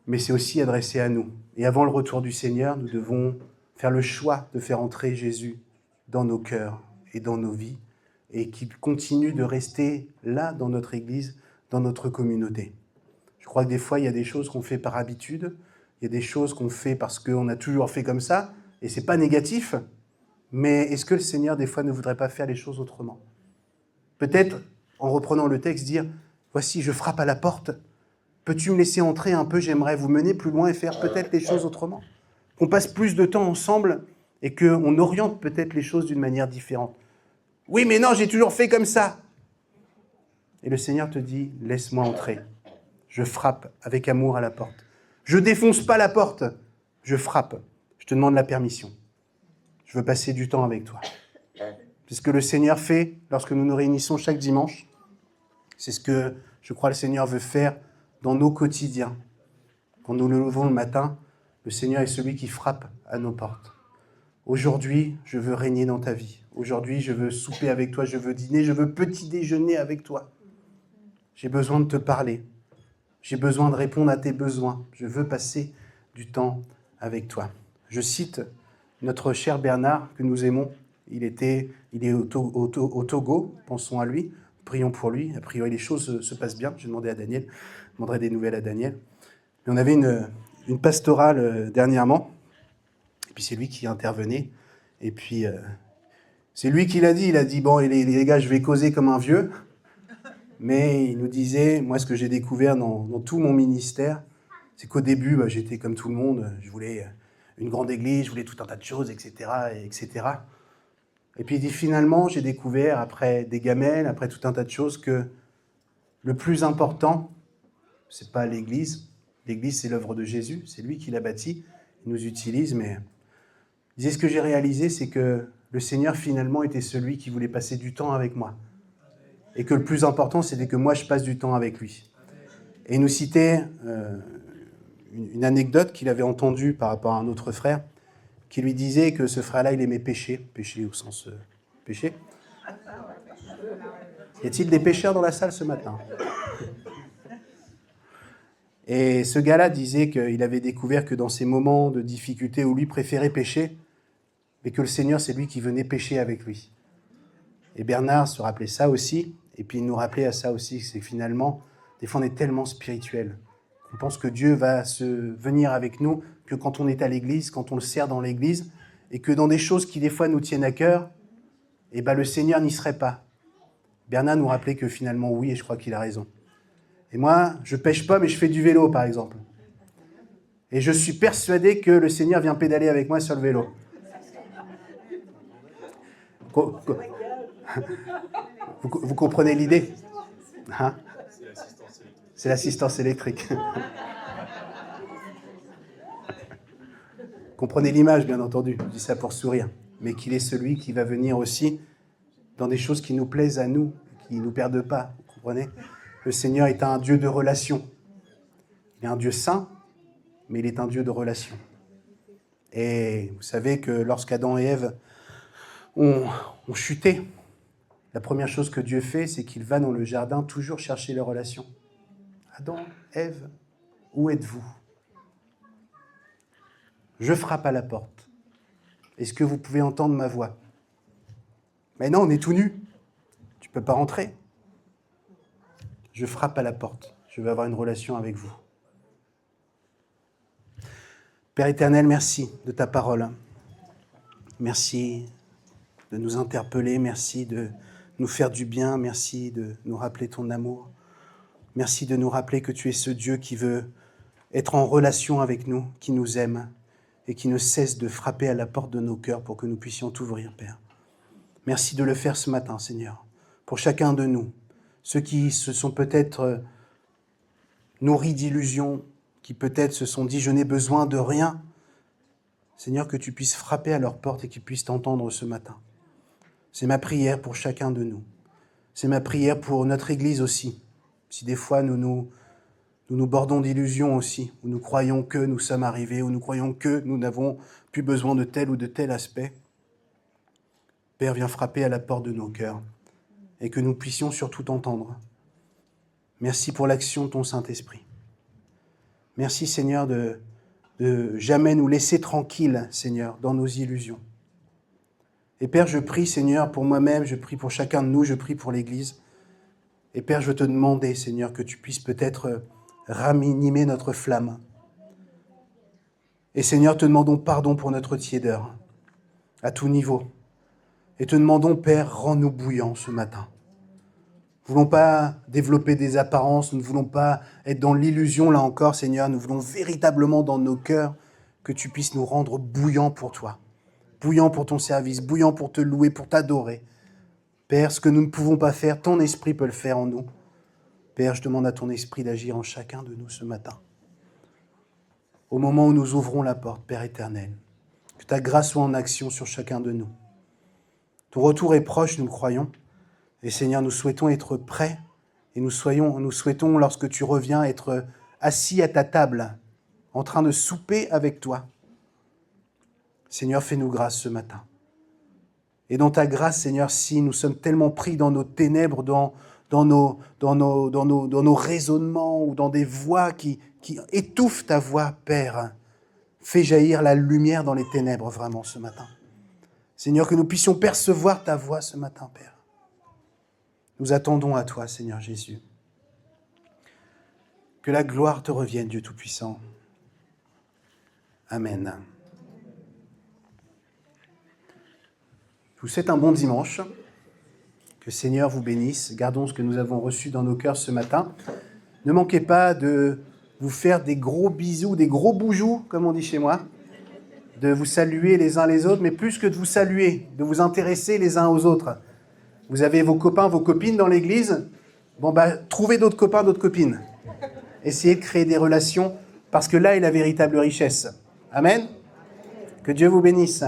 mais c'est aussi adressé à nous. Et avant le retour du Seigneur, nous devons faire le choix de faire entrer Jésus dans nos cœurs et dans nos vies, et qu'il continue de rester là dans notre Église, dans notre communauté. Je crois que des fois, il y a des choses qu'on fait par habitude, il y a des choses qu'on fait parce qu'on a toujours fait comme ça, et c'est pas négatif, mais est-ce que le Seigneur, des fois, ne voudrait pas faire les choses autrement ? Peut-être, en reprenant le texte, dire « Voici, je frappe à la porte. Peux-tu me laisser entrer un peu ? J'aimerais vous mener plus loin et faire peut-être les choses autrement. » Qu'on passe plus de temps ensemble et qu'on oriente peut-être les choses d'une manière différente. « Oui, mais non, j'ai toujours fait comme ça. » Et le Seigneur te dit « Laisse-moi entrer. Je frappe avec amour à la porte. Je ne défonce pas la porte. Je frappe. Je te demande la permission. Je veux passer du temps avec toi. » C'est ce que le Seigneur fait lorsque nous nous réunissons chaque dimanche. C'est ce que, je crois, le Seigneur veut faire dans nos quotidiens. Quand nous nous levons le matin, le Seigneur est celui qui frappe à nos portes. Aujourd'hui, je veux régner dans ta vie. Aujourd'hui, je veux souper avec toi, je veux dîner, je veux petit déjeuner avec toi. J'ai besoin de te parler. J'ai besoin de répondre à tes besoins. Je veux passer du temps avec toi. Je cite notre cher Bernard, que nous aimons. Il est au Togo, pensons à lui, prions pour lui. A priori, les choses se passent bien. J'ai demandé à Daniel, je demanderai des nouvelles à Daniel. Mais on avait une pastorale dernièrement, et puis c'est lui qui intervenait. Et puis, c'est lui qui l'a dit. Il a dit, bon, les gars, je vais causer comme un vieux. Mais il nous disait, moi, ce que j'ai découvert dans tout mon ministère, c'est qu'au début, j'étais comme tout le monde. Je voulais une grande église, je voulais tout un tas de choses, etc., etc. Et puis il dit, finalement, j'ai découvert, après des gamelles, après tout un tas de choses, que le plus important, c'est pas l'église. L'église, c'est l'œuvre de Jésus. C'est lui qui l'a bâtie. Il nous utilise, mais... Il disait, ce que j'ai réalisé, c'est que le Seigneur, finalement, était celui qui voulait passer du temps avec moi. Et que le plus important, c'était que moi, je passe du temps avec lui. Et il nous citait une anecdote qu'il avait entendue par rapport à un autre frère, qui lui disait que ce frère-là, il aimait pêcher. Pêcher au sens péché. Y a-t-il des pêcheurs dans la salle ce matin ? Et ce gars-là disait qu'il avait découvert que dans ces moments de difficulté où lui préférait pêcher, mais que le Seigneur, c'est lui qui venait pêcher avec lui. Et Bernard se rappelait ça aussi, et puis il nous rappelait à ça aussi, c'est que finalement, des fois on est tellement spirituel, qu'on pense que Dieu va venir avec nous, que quand on est à l'église, quand on le sert dans l'église, et que dans des choses qui des fois nous tiennent à cœur, eh ben, le Seigneur n'y serait pas. Bernard nous rappelait que finalement, oui, et je crois qu'il a raison. Et moi, je pêche pas, mais je fais du vélo, par exemple. Et je suis persuadé que le Seigneur vient pédaler avec moi sur le vélo. Vous comprenez l'idée, hein ? C'est l'assistance électrique. Comprenez l'image, bien entendu. Je dis ça pour sourire. Mais qu'il est celui qui va venir aussi dans des choses qui nous plaisent à nous, qui ne nous perdent pas. Vous comprenez ? Le Seigneur est un Dieu de relation. Il est un Dieu saint, mais il est un Dieu de relation. Et vous savez que lorsqu'Adam et Ève ont chuté, la première chose que Dieu fait, c'est qu'il va dans le jardin toujours chercher les relations. Adam, Ève, où êtes-vous ? Je frappe à la porte. Est-ce que vous pouvez entendre ma voix ? Mais non, on est tout nus. Tu ne peux pas rentrer. Je frappe à la porte. Je veux avoir une relation avec vous. Père éternel, merci de ta parole. Merci de nous interpeller. Merci de nous faire du bien. Merci de nous rappeler ton amour. Merci de nous rappeler que tu es ce Dieu qui veut être en relation avec nous, qui nous aime et qui ne cesse de frapper à la porte de nos cœurs pour que nous puissions t'ouvrir, Père. Merci de le faire ce matin, Seigneur, pour chacun de nous, ceux qui se sont peut-être nourris d'illusions, qui peut-être se sont dit « je n'ai besoin de rien ». Seigneur, que tu puisses frapper à leur porte et qu'ils puissent t'entendre ce matin. C'est ma prière pour chacun de nous. C'est ma prière pour notre Église aussi. Si des fois nous bordons d'illusions aussi, où nous croyons que nous sommes arrivés, où nous croyons que nous n'avons plus besoin de tel ou de tel aspect, Père, viens frapper à la porte de nos cœurs et que nous puissions surtout t'entendre. Merci pour l'action de ton Saint-Esprit. Merci, Seigneur, de jamais nous laisser tranquilles, Seigneur, dans nos illusions. Et Père, je prie, Seigneur, pour moi-même, je prie pour chacun de nous, je prie pour l'Église. Et Père, je veux te demander, Seigneur, que tu puisses peut-être ranimer notre flamme. Et Seigneur, te demandons pardon pour notre tiédeur, à tout niveau. Et te demandons, Père, rends-nous bouillants ce matin. Nous ne voulons pas développer des apparences, nous ne voulons pas être dans l'illusion, là encore, Seigneur. Nous voulons véritablement, dans nos cœurs, que tu puisses nous rendre bouillants pour toi. Bouillants pour ton service, bouillants pour te louer, pour t'adorer. Père, ce que nous ne pouvons pas faire, ton esprit peut le faire en nous. Père, je demande à ton esprit d'agir en chacun de nous ce matin. Au moment où nous ouvrons la porte, Père éternel, que ta grâce soit en action sur chacun de nous. Ton retour est proche, nous le croyons. Et Seigneur, nous souhaitons être prêts et nous souhaitons, lorsque tu reviens, être assis à ta table, en train de souper avec toi. Seigneur, fais-nous grâce ce matin. Et dans ta grâce, Seigneur, si nous sommes tellement pris dans nos ténèbres, dans nos raisonnements ou dans des voix qui étouffent ta voix, Père, fais jaillir la lumière dans les ténèbres vraiment ce matin. Seigneur, que nous puissions percevoir ta voix ce matin, Père. Nous attendons à toi, Seigneur Jésus. Que la gloire te revienne, Dieu Tout-Puissant. Amen. Je vous souhaite un bon dimanche. Que le Seigneur vous bénisse. Gardons ce que nous avons reçu dans nos cœurs ce matin. Ne manquez pas de vous faire des gros bisous, des gros boujous, comme on dit chez moi, de vous saluer les uns les autres, mais plus que de vous saluer, de vous intéresser les uns aux autres. Vous avez vos copains, vos copines dans l'église, trouvez d'autres copains, d'autres copines. Essayez de créer des relations, parce que là est la véritable richesse. Amen. Que Dieu vous bénisse.